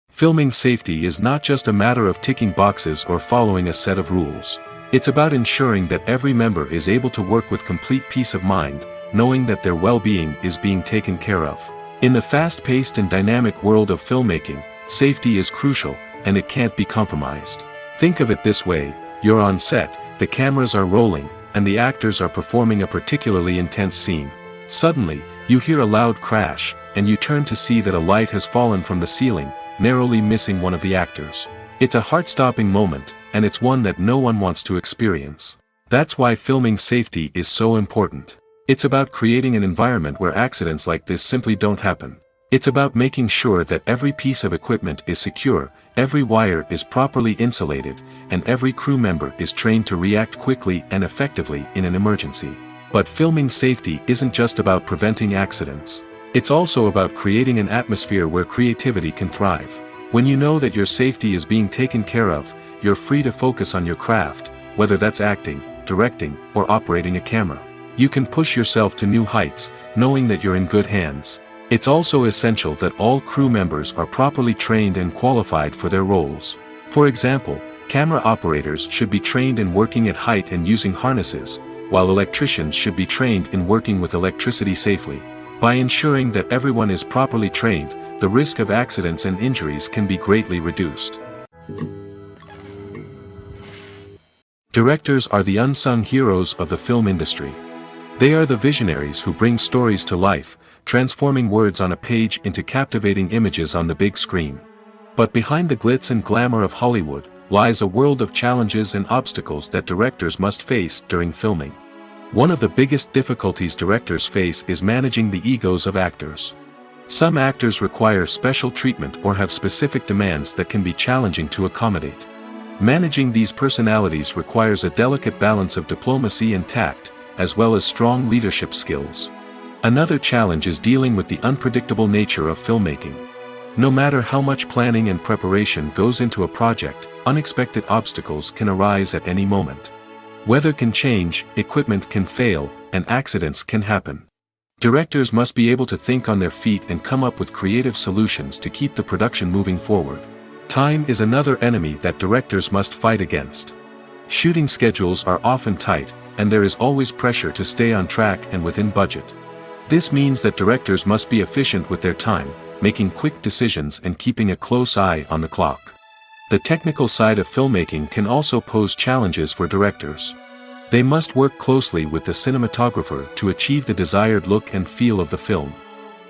Filming safety is not just a matter of ticking boxes or following a set of rules. It's about ensuring that every member is able to work with complete peace of mind, knowing that their well-being is being taken care of. In the fast-paced and dynamic world of filmmaking, safety is crucial, and it can't be compromised. Think of it this way: you're on set, the cameras are rolling, and the actors are performing a particularly intense scene. Suddenly, you hear a loud crash, and you turn to see that a light has fallen from the ceiling, narrowly missing one of the actors. It's a heart-stopping moment, and it's one that no one wants to experience. That's why filming safety is so important. It's about creating an environment where accidents like this simply don't happen. It's about making sure that every piece of equipment is secure, every wire is properly insulated, and every crew member is trained to react quickly and effectively in an emergency. But filming safety isn't just about preventing accidents. It's also about creating an atmosphere where creativity can thrive. When you know that your safety is being taken care of, you're free to focus on your craft, whether that's acting, directing, or operating a camera. You can push yourself to new heights, knowing that you're in good hands. It's also essential that all crew members are properly trained and qualified for their roles. For example, camera operators should be trained in working at height and using harnesses, while electricians should be trained in working with electricity safely. By ensuring that everyone is properly trained, the risk of accidents and injuries can be greatly reduced. Directors are the unsung heroes of the film industry. They are the visionaries who bring stories to life, transforming words on a page into captivating images on the big screen. But behind the glitz and glamour of Hollywood lies a world of challenges and obstacles that directors must face during filming. One of the biggest difficulties directors face is managing the egos of actors. Some actors require special treatment or have specific demands that can be challenging to accommodate. Managing these personalities requires a delicate balance of diplomacy and tact, as well as strong leadership skills. Another challenge is dealing with the unpredictable nature of filmmaking. No matter how much planning and preparation goes into a project, unexpected obstacles can arise at any moment. Weather can change, equipment can fail, and accidents can happen. Directors must be able to think on their feet and come up with creative solutions to keep the production moving forward. Time is another enemy that directors must fight against. Shooting schedules are often tight, and there is always pressure to stay on track and within budget. This means that directors must be efficient with their time, making quick decisions and keeping a close eye on the clock. The technical side of filmmaking can also pose challenges for directors. They must work closely with the cinematographer to achieve the desired look and feel of the film.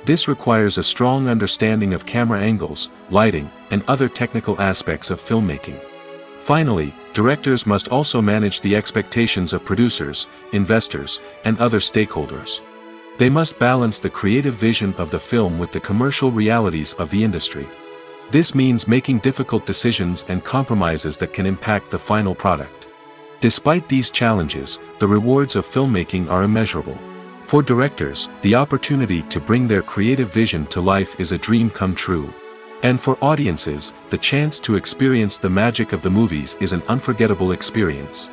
This requires a strong understanding of camera angles, lighting, and other technical aspects of filmmaking. Finally, directors must also manage the expectations of producers, investors, and other stakeholders. They must balance the creative vision of the film with the commercial realities of the industry. This means making difficult decisions and compromises that can impact the final product. Despite these challenges, the rewards of filmmaking are immeasurable. For directors, the opportunity to bring their creative vision to life is a dream come true. And for audiences, the chance to experience the magic of the movies is an unforgettable experience.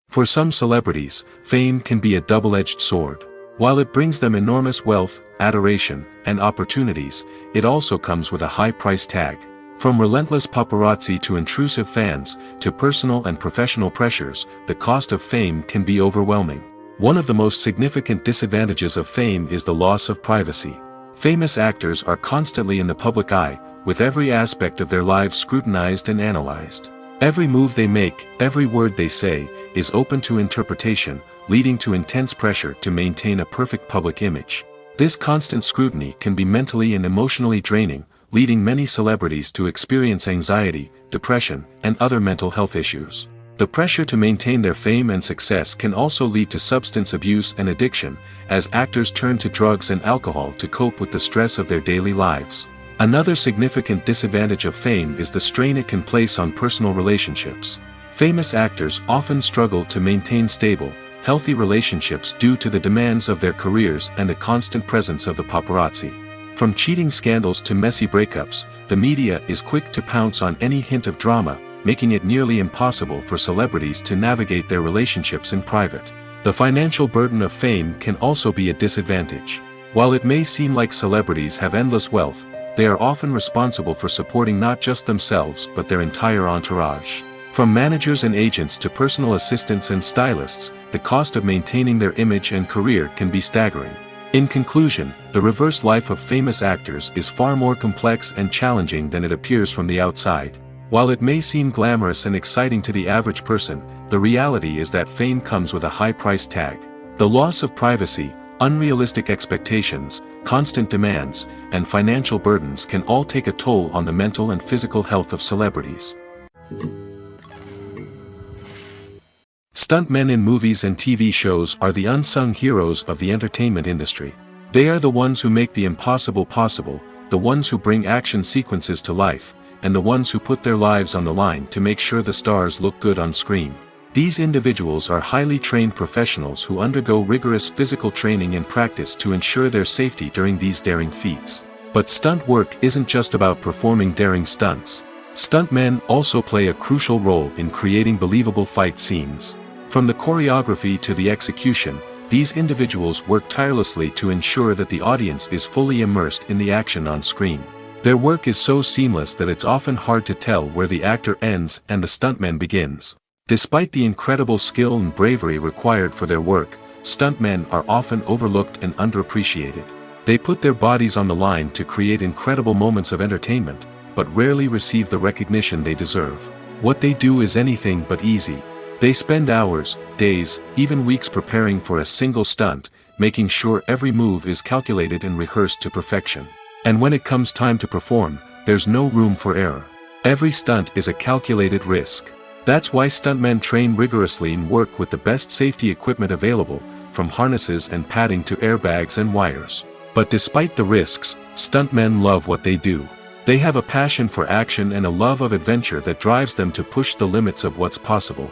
For some celebrities, fame can be a double-edged sword. While it brings them enormous wealth, adoration, and opportunities, it also comes with a high price tag. From relentless paparazzi to intrusive fans, to personal and professional pressures, the cost of fame can be overwhelming. One of the most significant disadvantages of fame is the loss of privacy. Famous actors are constantly in the public eye, with every aspect of their lives scrutinized and analyzed. Every move they make, every word they say, is open to interpretation, leading to intense pressure to maintain a perfect public image. This constant scrutiny can be mentally and emotionally draining, leading many celebrities to experience anxiety, depression, and other mental health issues. The pressure to maintain their fame and success can also lead to substance abuse and addiction, as actors turn to drugs and alcohol to cope with the stress of their daily lives. Another significant disadvantage of fame is the strain it can place on personal relationships. Famous actors often struggle to maintain stable, healthy relationships due to the demands of their careers and the constant presence of the paparazzi. From cheating scandals to messy breakups, the media is quick to pounce on any hint of drama, making it nearly impossible for celebrities to navigate their relationships in private. The financial burden of fame can also be a disadvantage. While it may seem like celebrities have endless wealth, they are often responsible for supporting not just themselves but their entire entourage. From managers and agents to personal assistants and stylists, the cost of maintaining their image and career can be staggering. In conclusion, the reverse life of famous actors is far more complex and challenging than it appears from the outside. While it may seem glamorous and exciting to the average person, the reality is that fame comes with a high price tag. The loss of privacy, unrealistic expectations, constant demands, and financial burdens can all take a toll on the mental and physical health of celebrities. Stuntmen in movies and TV shows are the unsung heroes of the entertainment industry. They are the ones who make the impossible possible, the ones who bring action sequences to life, and the ones who put their lives on the line to make sure the stars look good on screen. These individuals are highly trained professionals who undergo rigorous physical training and practice to ensure their safety during these daring feats. But stunt work isn't just about performing daring stunts. Stuntmen also play a crucial role in creating believable fight scenes. From the choreography to the execution, these individuals work tirelessly to ensure that the audience is fully immersed in the action on screen. Their work is so seamless that it's often hard to tell where the actor ends and the stuntman begins. Despite the incredible skill and bravery required for their work, stuntmen are often overlooked and underappreciated. They put their bodies on the line to create incredible moments of entertainment, but rarely receive the recognition they deserve. What they do is anything but easy. They spend hours, days, even weeks preparing for a single stunt, making sure every move is calculated and rehearsed to perfection. And when it comes time to perform, there's no room for error. Every stunt is a calculated risk. That's why stuntmen train rigorously and work with the best safety equipment available, from harnesses and padding to airbags and wires. But despite the risks, stuntmen love what they do. They have a passion for action and a love of adventure that drives them to push the limits of what's possible.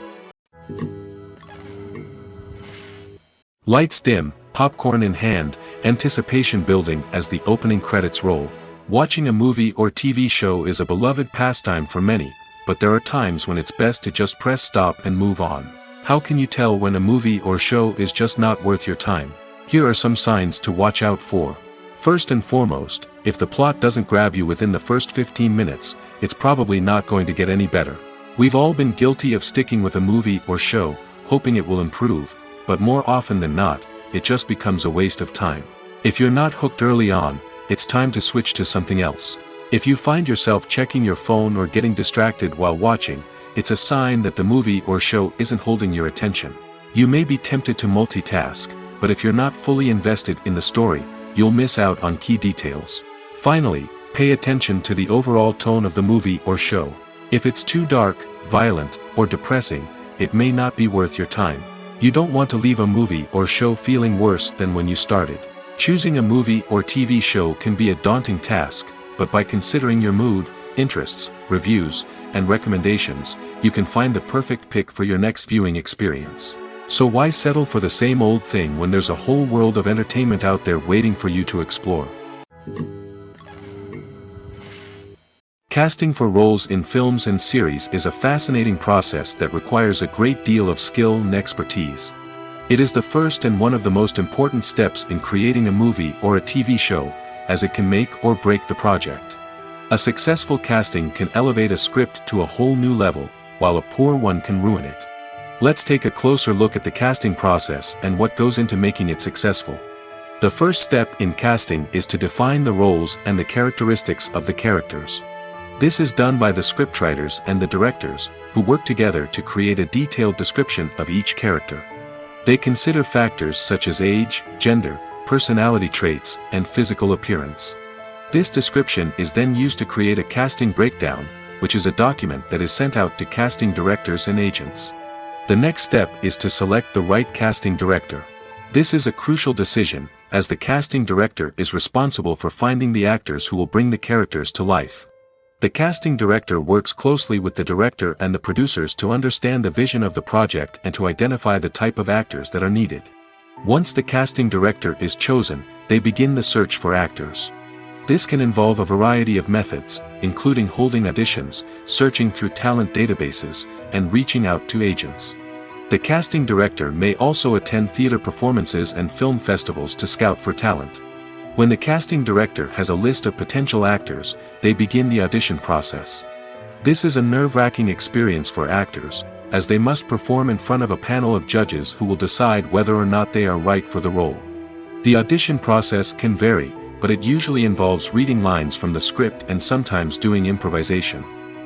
Lights dim, popcorn in hand, anticipation building as the opening credits roll. Watching a movie or TV show is a beloved pastime for many, but there are times when it's best to just press stop and move on. How can you tell when a movie or show is just not worth your time? Here are some signs to watch out for. First and foremost, if the plot doesn't grab you within the first 15 minutes, it's probably not going to get any better. We've all been guilty of sticking with a movie or show, hoping it will improve, but more often than not, it just becomes a waste of time. If you're not hooked early on, it's time to switch to something else. If you find yourself checking your phone or getting distracted while watching, it's a sign that the movie or show isn't holding your attention. You may be tempted to multitask, but if you're not fully invested in the story, you'll miss out on key details. Finally, Pay attention to the overall tone of the movie or show. If it's too dark, violent, or depressing, it may not be worth your time. You don't want to leave a movie or show feeling worse than when you started. Choosing a movie or TV show can be a daunting task, but by considering your mood, interests, reviews, and recommendations, you can find the perfect pick for your next viewing experience. So why settle for the same old thing when there's a whole world of entertainment out there waiting for you to explore? Casting for roles in films and series is a fascinating process that requires a great deal of skill and expertise. It is the first and one of the most important steps in creating a movie or a TV show, as it can make or break the project. A successful casting can elevate a script to a whole new level, while a poor one can ruin it. Let's take a closer look at the casting process and what goes into making it successful. The first step in casting is to define the roles and the characteristics of the characters. This is done by the scriptwriters and the directors, who work together to create a detailed description of each character. They consider factors such as age, gender, personality traits, and physical appearance. This description is then used to create a casting breakdown, which is a document that is sent out to casting directors and agents. The next step is to select the right casting director. This is a crucial decision, as the casting director is responsible for finding the actors who will bring the characters to life. The casting director works closely with the director and the producers to understand the vision of the project and to identify the type of actors that are needed. Once the casting director is chosen, they begin the search for actors. This can involve a variety of methods, including holding auditions, searching through talent databases, and reaching out to agents. The casting director may also attend theater performances and film festivals to scout for talent. When the casting director has a list of potential actors, they begin the audition process. This is a nerve-wracking experience for actors, as they must perform in front of a panel of judges who will decide whether or not they are right for the role. The audition process can vary, but it usually involves reading lines from the script and sometimes doing improvisation.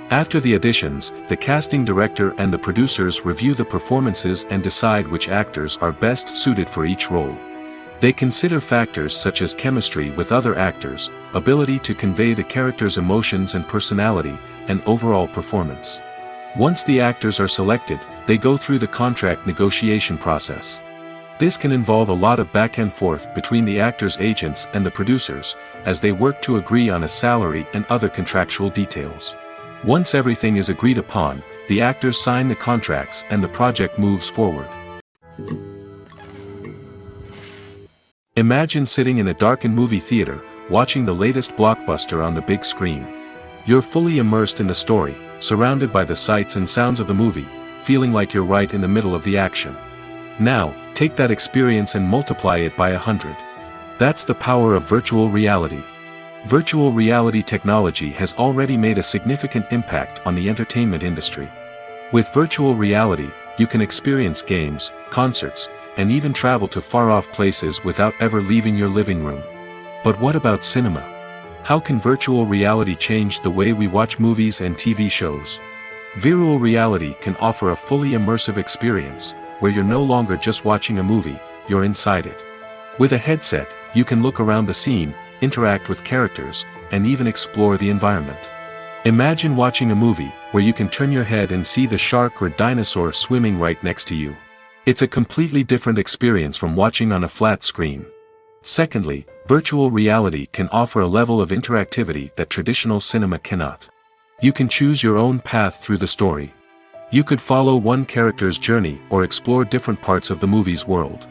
After the auditions, the casting director and the producers review the performances and decide which actors are best suited for each role. They consider factors such as chemistry with other actors, ability to convey the character's emotions and personality, and overall performance. Once the actors are selected, they go through the contract negotiation process. This can involve a lot of back and forth between the actors' agents and the producers, as they work to agree on a salary and other contractual details. Once everything is agreed upon, the actors sign the contracts and the project moves forward. Imagine sitting in a darkened movie theater, watching the latest blockbuster on the big screen. You're fully immersed in the story, surrounded by the sights and sounds of the movie, feeling like you're right in the middle of the action. Now, take that experience and multiply it by 100. That's the power of virtual reality. Virtual reality technology has already made a significant impact on the entertainment industry. With virtual reality, you can experience games, concerts, and even travel to far-off places without ever leaving your living room. But what about cinema? How can virtual reality change the way we watch movies and TV shows? Virtual reality can offer a fully immersive experience, where you're no longer just watching a movie, you're inside it. With a headset, you can look around the scene, interact with characters, and even explore the environment. Imagine watching a movie, where you can turn your head and see the shark or dinosaur swimming right next to you. It's a completely different experience from watching on a flat screen. Secondly, virtual reality can offer a level of interactivity that traditional cinema cannot. You can choose your own path through the story. You could follow one character's journey or explore different parts of the movie's world.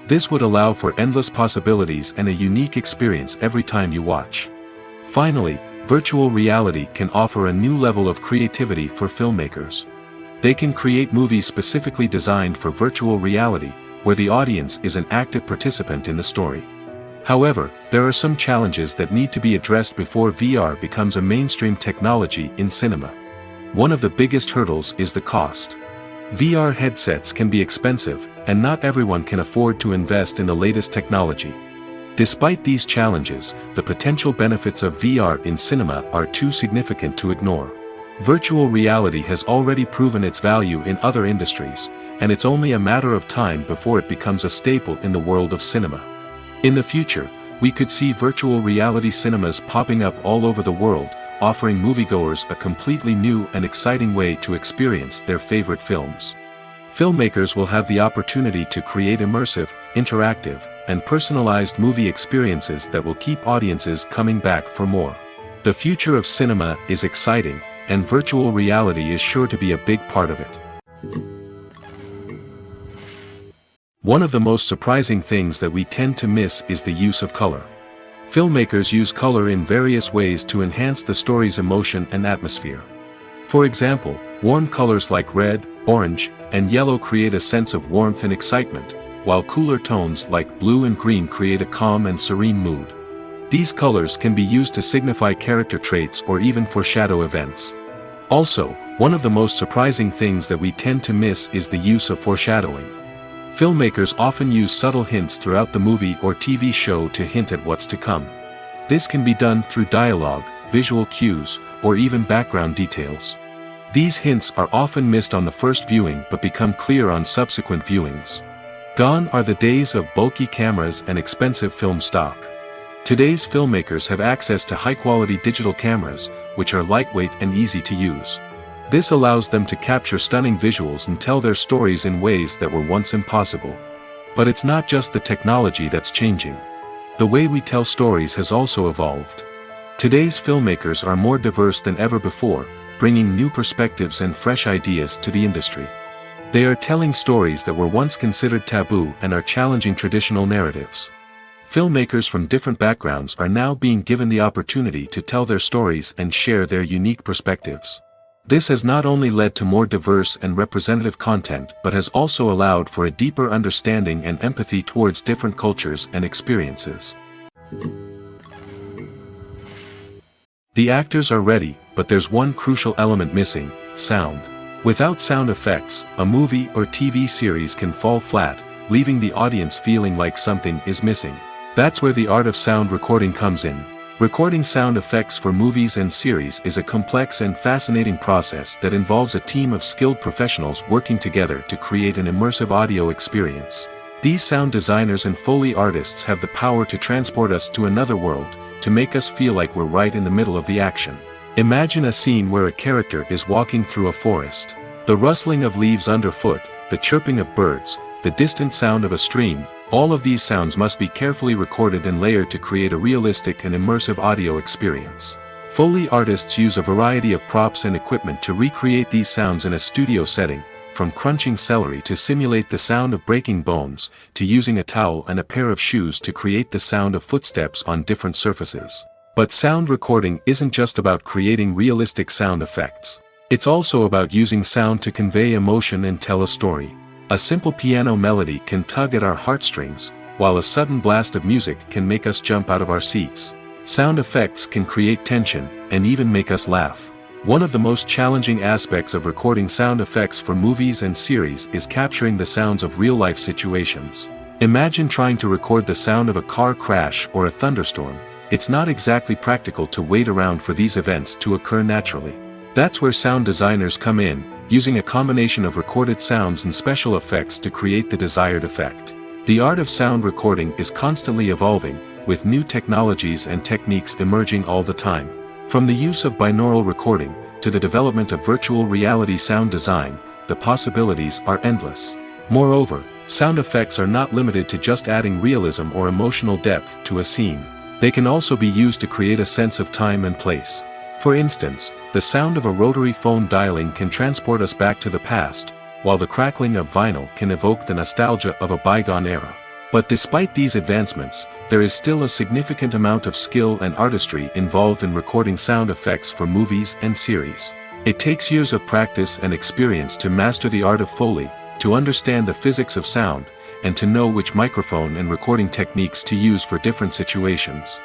This would allow for endless possibilities and a unique experience every time you watch. Finally, virtual reality can offer a new level of creativity for filmmakers. They can create movies specifically designed for virtual reality, where the audience is an active participant in the story. However, there are some challenges that need to be addressed before VR becomes a mainstream technology in cinema. One of the biggest hurdles is the cost. VR headsets can be expensive, and not everyone can afford to invest in the latest technology. Despite these challenges, the potential benefits of VR in cinema are too significant to ignore. Virtual reality has already proven its value in other industries, and it's only a matter of time before it becomes a staple in the world of cinema. In the future, we could see virtual reality cinemas popping up all over the world, offering moviegoers a completely new and exciting way to experience their favorite films. Filmmakers will have the opportunity to create immersive, interactive, and personalized movie experiences that will keep audiences coming back for more. The future of cinema is exciting, and virtual reality is sure to be a big part of it. One of the most surprising things that we tend to miss is the use of color. Filmmakers use color in various ways to enhance the story's emotion and atmosphere. For example, warm colors like red, orange, and yellow create a sense of warmth and excitement, while cooler tones like blue and green create a calm and serene mood. These colors can be used to signify character traits or even foreshadow events. Also, one of the most surprising things that we tend to miss is the use of foreshadowing. Filmmakers often use subtle hints throughout the movie or TV show to hint at what's to come. This can be done through dialogue, visual cues, or even background details. These hints are often missed on the first viewing but become clear on subsequent viewings. Gone are the days of bulky cameras and expensive film stock. Today's filmmakers have access to high-quality digital cameras, which are lightweight and easy to use. This allows them to capture stunning visuals and tell their stories in ways that were once impossible. But it's not just the technology that's changing. The way we tell stories has also evolved. Today's filmmakers are more diverse than ever before, bringing new perspectives and fresh ideas to the industry. They are telling stories that were once considered taboo and are challenging traditional narratives. Filmmakers from different backgrounds are now being given the opportunity to tell their stories and share their unique perspectives. This has not only led to more diverse and representative content but has also allowed for a deeper understanding and empathy towards different cultures and experiences. The actors are ready, but there's one crucial element missing: sound. Without sound effects, a movie or TV series can fall flat, leaving the audience feeling like something is missing. That's where the art of sound recording comes in. Recording sound effects for movies and series is a complex and fascinating process that involves a team of skilled professionals working together to create an immersive audio experience. These sound designers and Foley artists have the power to transport us to another world, to make us feel like we're right in the middle of the action. Imagine a scene where a character is walking through a forest. The rustling of leaves underfoot, the chirping of birds, the distant sound of a stream, all of these sounds must be carefully recorded and layered to create a realistic and immersive audio experience. Foley artists use a variety of props and equipment to recreate these sounds in a studio setting, from crunching celery to simulate the sound of breaking bones, to using a towel and a pair of shoes to create the sound of footsteps on different surfaces. But sound recording isn't just about creating realistic sound effects. It's also about using sound to convey emotion and tell a story. A simple piano melody can tug at our heartstrings, while a sudden blast of music can make us jump out of our seats. Sound effects can create tension, and even make us laugh. One of the most challenging aspects of recording sound effects for movies and series is capturing the sounds of real-life situations. Imagine trying to record the sound of a car crash or a thunderstorm. It's not exactly practical to wait around for these events to occur naturally. That's where sound designers come in, using a combination of recorded sounds and special effects to create the desired effect. The art of sound recording is constantly evolving, with new technologies and techniques emerging all the time. From the use of binaural recording, to the development of virtual reality sound design, the possibilities are endless. Moreover, sound effects are not limited to just adding realism or emotional depth to a scene. They can also be used to create a sense of time and place. For instance, the sound of a rotary phone dialing can transport us back to the past, while the crackling of vinyl can evoke the nostalgia of a bygone era. But despite these advancements, there is still a significant amount of skill and artistry involved in recording sound effects for movies and series. It takes years of practice and experience to master the art of Foley, to understand the physics of sound, and to know which microphone and recording techniques to use for different situations.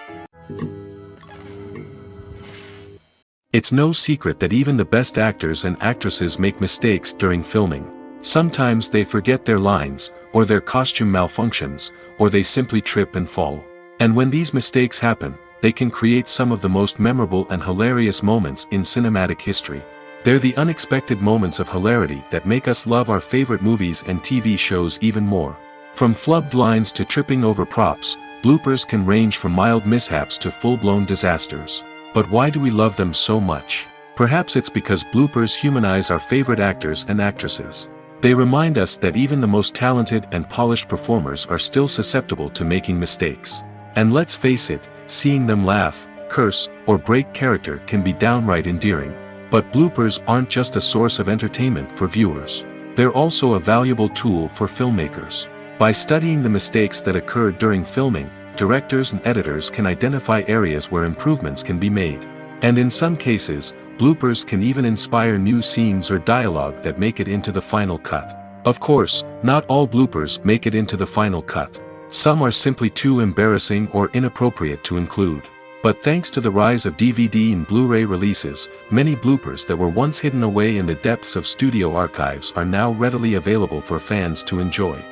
It's no secret that even the best actors and actresses make mistakes during filming. Sometimes they forget their lines, or their costume malfunctions, or they simply trip and fall. And when these mistakes happen, they can create some of the most memorable and hilarious moments in cinematic history. They're the unexpected moments of hilarity that make us love our favorite movies and TV shows even more. From flubbed lines to tripping over props, bloopers can range from mild mishaps to full-blown disasters. But why do we love them so much? Perhaps it's because bloopers humanize our favorite actors and actresses. They remind us that even the most talented and polished performers are still susceptible to making mistakes. And let's face it, seeing them laugh, curse, or break character can be downright endearing. But bloopers aren't just a source of entertainment for viewers. They're also a valuable tool for filmmakers. By studying the mistakes that occurred during filming, directors and editors can identify areas where improvements can be made. And in some cases, bloopers can even inspire new scenes or dialogue that make it into the final cut. Of course, not all bloopers make it into the final cut. Some are simply too embarrassing or inappropriate to include. But thanks to the rise of DVD and Blu-ray releases, many bloopers that were once hidden away in the depths of studio archives are now readily available for fans to enjoy.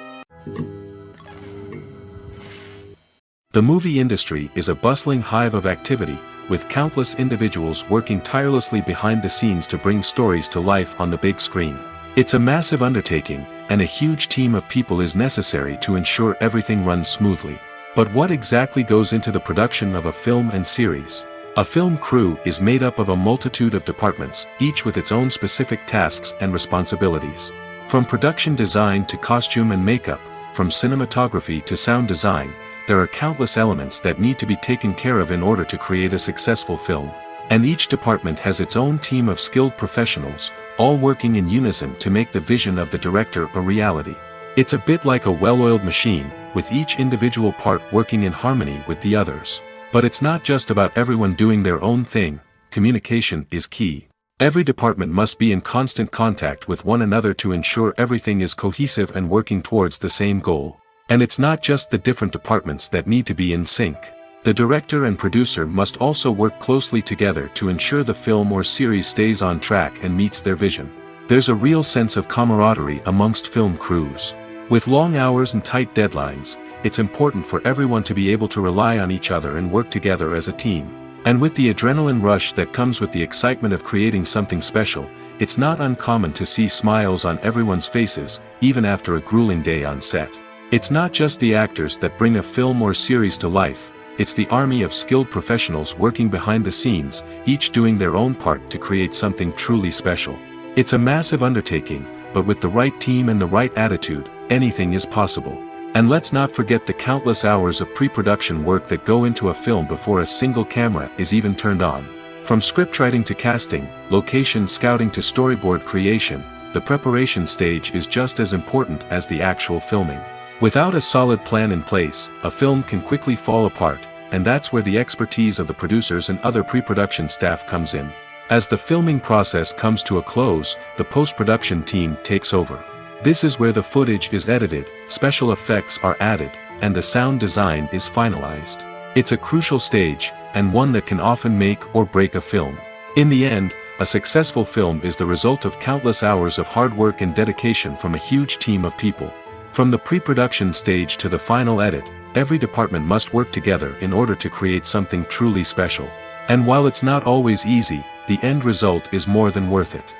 The movie industry is a bustling hive of activity, with countless individuals working tirelessly behind the scenes to bring stories to life on the big screen. It's a massive undertaking, and a huge team of people is necessary to ensure everything runs smoothly. But what exactly goes into the production of a film and series? A film crew is made up of a multitude of departments, each with its own specific tasks and responsibilities. From production design to costume and makeup, from cinematography to sound design, there are countless elements that need to be taken care of in order to create a successful film. And each department has its own team of skilled professionals, all working in unison to make the vision of the director a reality. It's a bit like a well-oiled machine, with each individual part working in harmony with the others. But it's not just about everyone doing their own thing. Communication is key. Every department must be in constant contact with one another to ensure everything is cohesive and working towards the same goal. And it's not just the different departments that need to be in sync. The director and producer must also work closely together to ensure the film or series stays on track and meets their vision. There's a real sense of camaraderie amongst film crews. With long hours and tight deadlines, it's important for everyone to be able to rely on each other and work together as a team. And with the adrenaline rush that comes with the excitement of creating something special, it's not uncommon to see smiles on everyone's faces, even after a grueling day on set. It's not just the actors that bring a film or series to life, it's the army of skilled professionals working behind the scenes, each doing their own part to create something truly special. It's a massive undertaking, but with the right team and the right attitude, anything is possible. And let's not forget the countless hours of pre-production work that go into a film before a single camera is even turned on. From scriptwriting to casting, location scouting to storyboard creation, the preparation stage is just as important as the actual filming. Without a solid plan in place, a film can quickly fall apart, and that's where the expertise of the producers and other pre-production staff comes in. As the filming process comes to a close, the post-production team takes over. This is where the footage is edited, special effects are added, and the sound design is finalized. It's a crucial stage, and one that can often make or break a film. In the end, a successful film is the result of countless hours of hard work and dedication from a huge team of people. From the pre-production stage to the final edit, every department must work together in order to create something truly special. And while it's not always easy, the end result is more than worth it.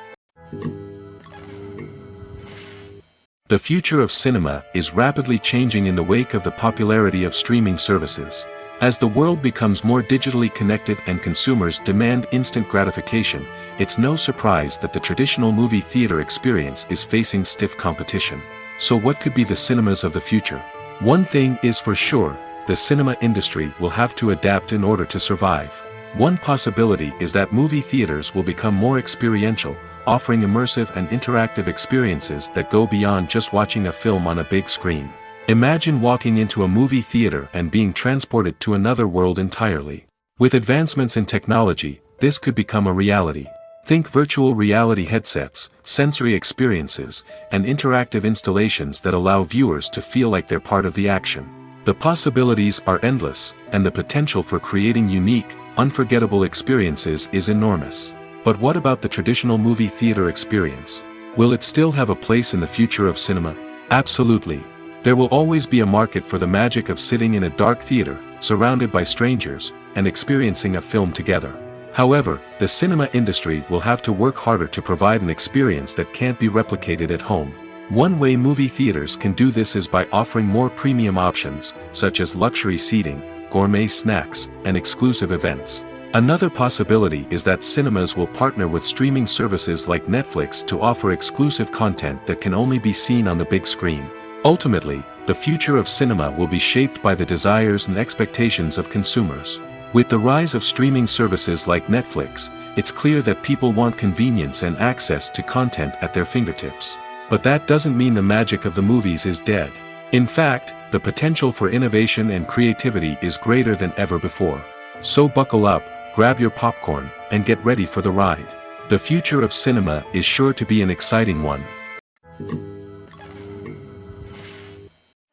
The future of cinema is rapidly changing in the wake of the popularity of streaming services. As the world becomes more digitally connected and consumers demand instant gratification, it's no surprise that the traditional movie theater experience is facing stiff competition. So what could be the cinemas of the future? One thing is for sure, the cinema industry will have to adapt in order to survive. One possibility is that movie theaters will become more experiential, offering immersive and interactive experiences that go beyond just watching a film on a big screen. Imagine walking into a movie theater and being transported to another world entirely. With advancements in technology, this could become a reality. Think virtual reality headsets, sensory experiences, and interactive installations that allow viewers to feel like they're part of the action. The possibilities are endless, and the potential for creating unique, unforgettable experiences is enormous. But what about the traditional movie theater experience? Will it still have a place in the future of cinema? Absolutely. There will always be a market for the magic of sitting in a dark theater, surrounded by strangers, and experiencing a film together. However, the cinema industry will have to work harder to provide an experience that can't be replicated at home. One way movie theaters can do this is by offering more premium options, such as luxury seating, gourmet snacks, and exclusive events. Another possibility is that cinemas will partner with streaming services like Netflix to offer exclusive content that can only be seen on the big screen. Ultimately, the future of cinema will be shaped by the desires and expectations of consumers. With the rise of streaming services like Netflix, it's clear that people want convenience and access to content at their fingertips. But that doesn't mean the magic of the movies is dead. In fact, the potential for innovation and creativity is greater than ever before. So buckle up, grab your popcorn, and get ready for the ride. The future of cinema is sure to be an exciting one.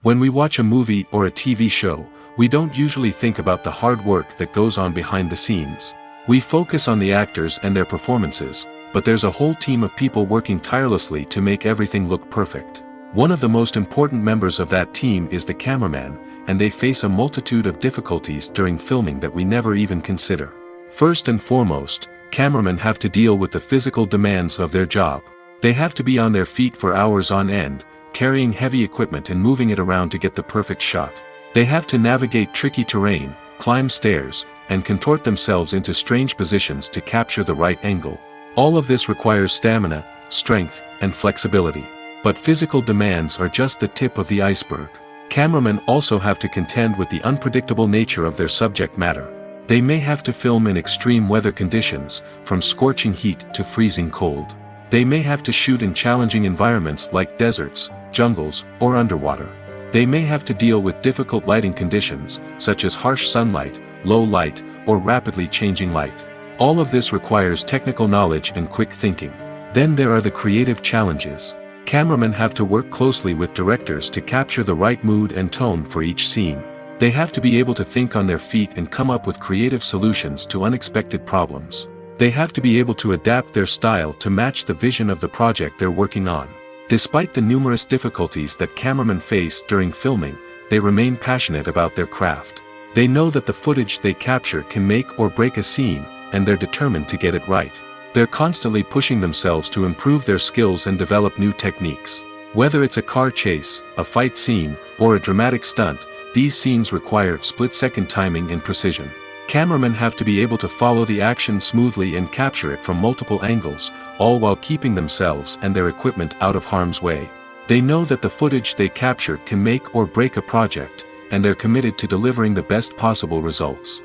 When we watch a movie or a TV show, we don't usually think about the hard work that goes on behind the scenes. We focus on the actors and their performances, but there's a whole team of people working tirelessly to make everything look perfect. One of the most important members of that team is the cameraman, and they face a multitude of difficulties during filming that we never even consider. First and foremost, cameramen have to deal with the physical demands of their job. They have to be on their feet for hours on end, carrying heavy equipment and moving it around to get the perfect shot. They have to navigate tricky terrain, climb stairs, and contort themselves into strange positions to capture the right angle. All of this requires stamina, strength, and flexibility. But physical demands are just the tip of the iceberg. Cameramen also have to contend with the unpredictable nature of their subject matter. They may have to film in extreme weather conditions, from scorching heat to freezing cold. They may have to shoot in challenging environments like deserts, jungles, or underwater. They may have to deal with difficult lighting conditions, such as harsh sunlight, low light, or rapidly changing light. All of this requires technical knowledge and quick thinking. Then there are the creative challenges. Cameramen have to work closely with directors to capture the right mood and tone for each scene. They have to be able to think on their feet and come up with creative solutions to unexpected problems. They have to be able to adapt their style to match the vision of the project they're working on. Despite the numerous difficulties that cameramen face during filming, they remain passionate about their craft. They know that the footage they capture can make or break a scene, and they're determined to get it right. They're constantly pushing themselves to improve their skills and develop new techniques. Whether it's a car chase, a fight scene, or a dramatic stunt, these scenes require split-second timing and precision. Cameramen have to be able to follow the action smoothly and capture it from multiple angles, all while keeping themselves and their equipment out of harm's way. They know that the footage they capture can make or break a project, and they're committed to delivering the best possible results.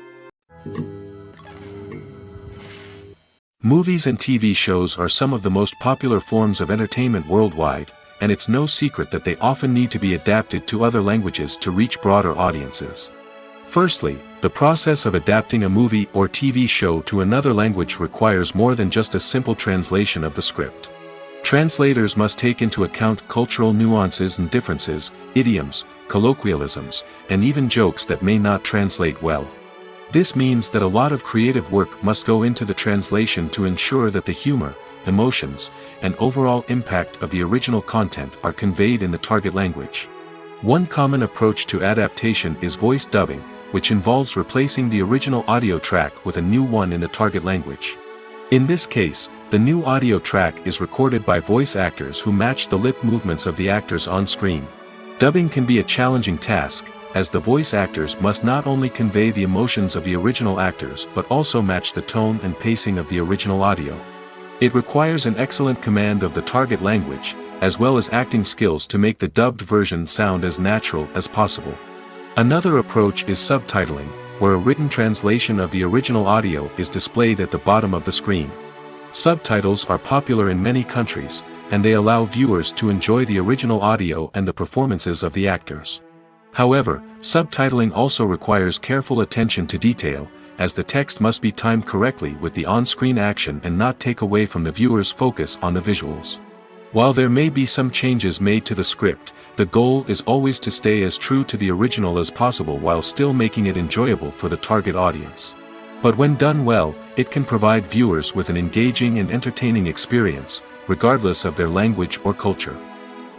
Movies and TV shows are some of the most popular forms of entertainment worldwide, and it's no secret that they often need to be adapted to other languages to reach broader audiences. Firstly, the process of adapting a movie or TV show to another language requires more than just a simple translation of the script. Translators must take into account cultural nuances and differences, idioms, colloquialisms, and even jokes that may not translate well. This means that a lot of creative work must go into the translation to ensure that the humor, emotions, and overall impact of the original content are conveyed in the target language. One common approach to adaptation is voice dubbing, which involves replacing the original audio track with a new one in the target language. In this case, the new audio track is recorded by voice actors who match the lip movements of the actors on screen. Dubbing can be a challenging task, as the voice actors must not only convey the emotions of the original actors but also match the tone and pacing of the original audio. It requires an excellent command of the target language, as well as acting skills to make the dubbed version sound as natural as possible. Another approach is subtitling, where a written translation of the original audio is displayed at the bottom of the screen. Subtitles are popular in many countries, and they allow viewers to enjoy the original audio and the performances of the actors. However, subtitling also requires careful attention to detail, as the text must be timed correctly with the on-screen action and not take away from the viewer's focus on the visuals. While there may be some changes made to the script, the goal is always to stay as true to the original as possible while still making it enjoyable for the target audience. But when done well, it can provide viewers with an engaging and entertaining experience, regardless of their language or culture.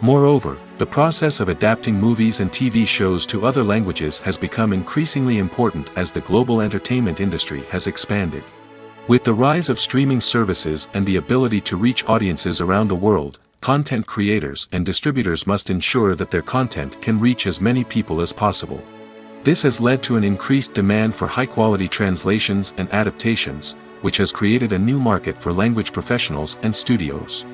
Moreover, the process of adapting movies and TV shows to other languages has become increasingly important as the global entertainment industry has expanded. With the rise of streaming services and the ability to reach audiences around the world, content creators and distributors must ensure that their content can reach as many people as possible. This has led to an increased demand for high-quality translations and adaptations, which has created a new market for language professionals and studios.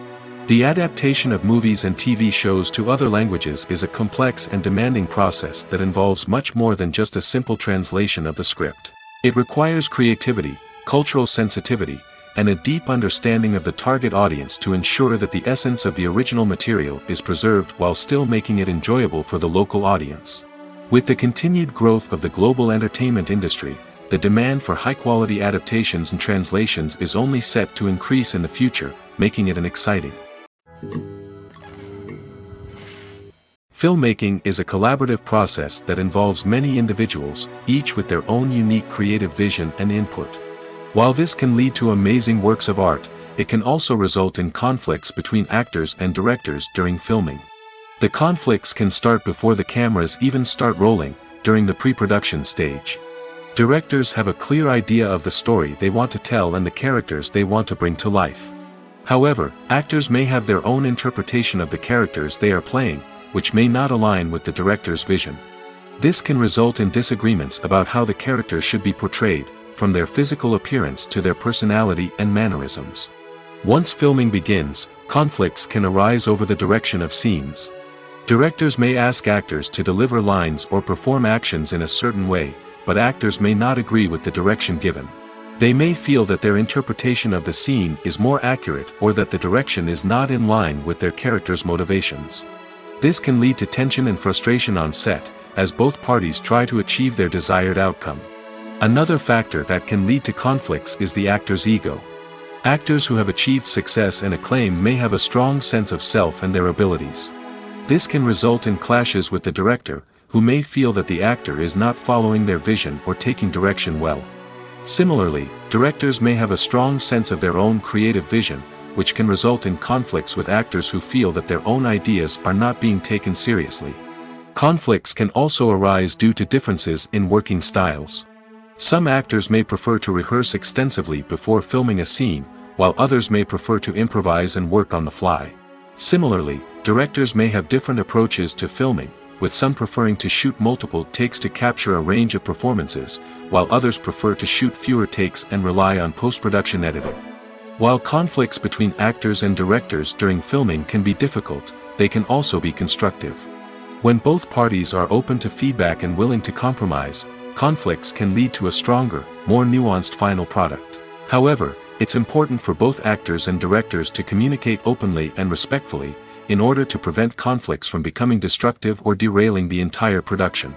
The adaptation of movies and TV shows to other languages is a complex and demanding process that involves much more than just a simple translation of the script. It requires creativity, cultural sensitivity, and a deep understanding of the target audience to ensure that the essence of the original material is preserved while still making it enjoyable for the local audience. With the continued growth of the global entertainment industry, the demand for high-quality adaptations and translations is only set to increase in the future, making it an exciting. Filmmaking is a collaborative process that involves many individuals, each with their own unique creative vision and input. While this can lead to amazing works of art, it can also result in conflicts between actors and directors during filming. The conflicts can start before the cameras even start rolling, during the pre-production stage. Directors have a clear idea of the story they want to tell and the characters they want to bring to life. However, actors may have their own interpretation of the characters they are playing, which may not align with the director's vision. This can result in disagreements about how the characters should be portrayed, from their physical appearance to their personality and mannerisms. Once filming begins, conflicts can arise over the direction of scenes. Directors may ask actors to deliver lines or perform actions in a certain way, but actors may not agree with the direction given. They may feel that their interpretation of the scene is more accurate or that the direction is not in line with their character's motivations. This can lead to tension and frustration on set, as both parties try to achieve their desired outcome. Another factor that can lead to conflicts is the actor's ego. Actors who have achieved success and acclaim may have a strong sense of self and their abilities. This can result in clashes with the director, who may feel that the actor is not following their vision or taking direction well. Similarly, directors may have a strong sense of their own creative vision, which can result in conflicts with actors who feel that their own ideas are not being taken seriously. Conflicts can also arise due to differences in working styles. Some actors may prefer to rehearse extensively before filming a scene, while others may prefer to improvise and work on the fly. Similarly, directors may have different approaches to filming, with some preferring to shoot multiple takes to capture a range of performances, while others prefer to shoot fewer takes and rely on post-production editing. While conflicts between actors and directors during filming can be difficult, they can also be constructive. When both parties are open to feedback and willing to compromise, conflicts can lead to a stronger, more nuanced final product. However, it's important for both actors and directors to communicate openly and respectfully, in order to prevent conflicts from becoming destructive or derailing the entire production.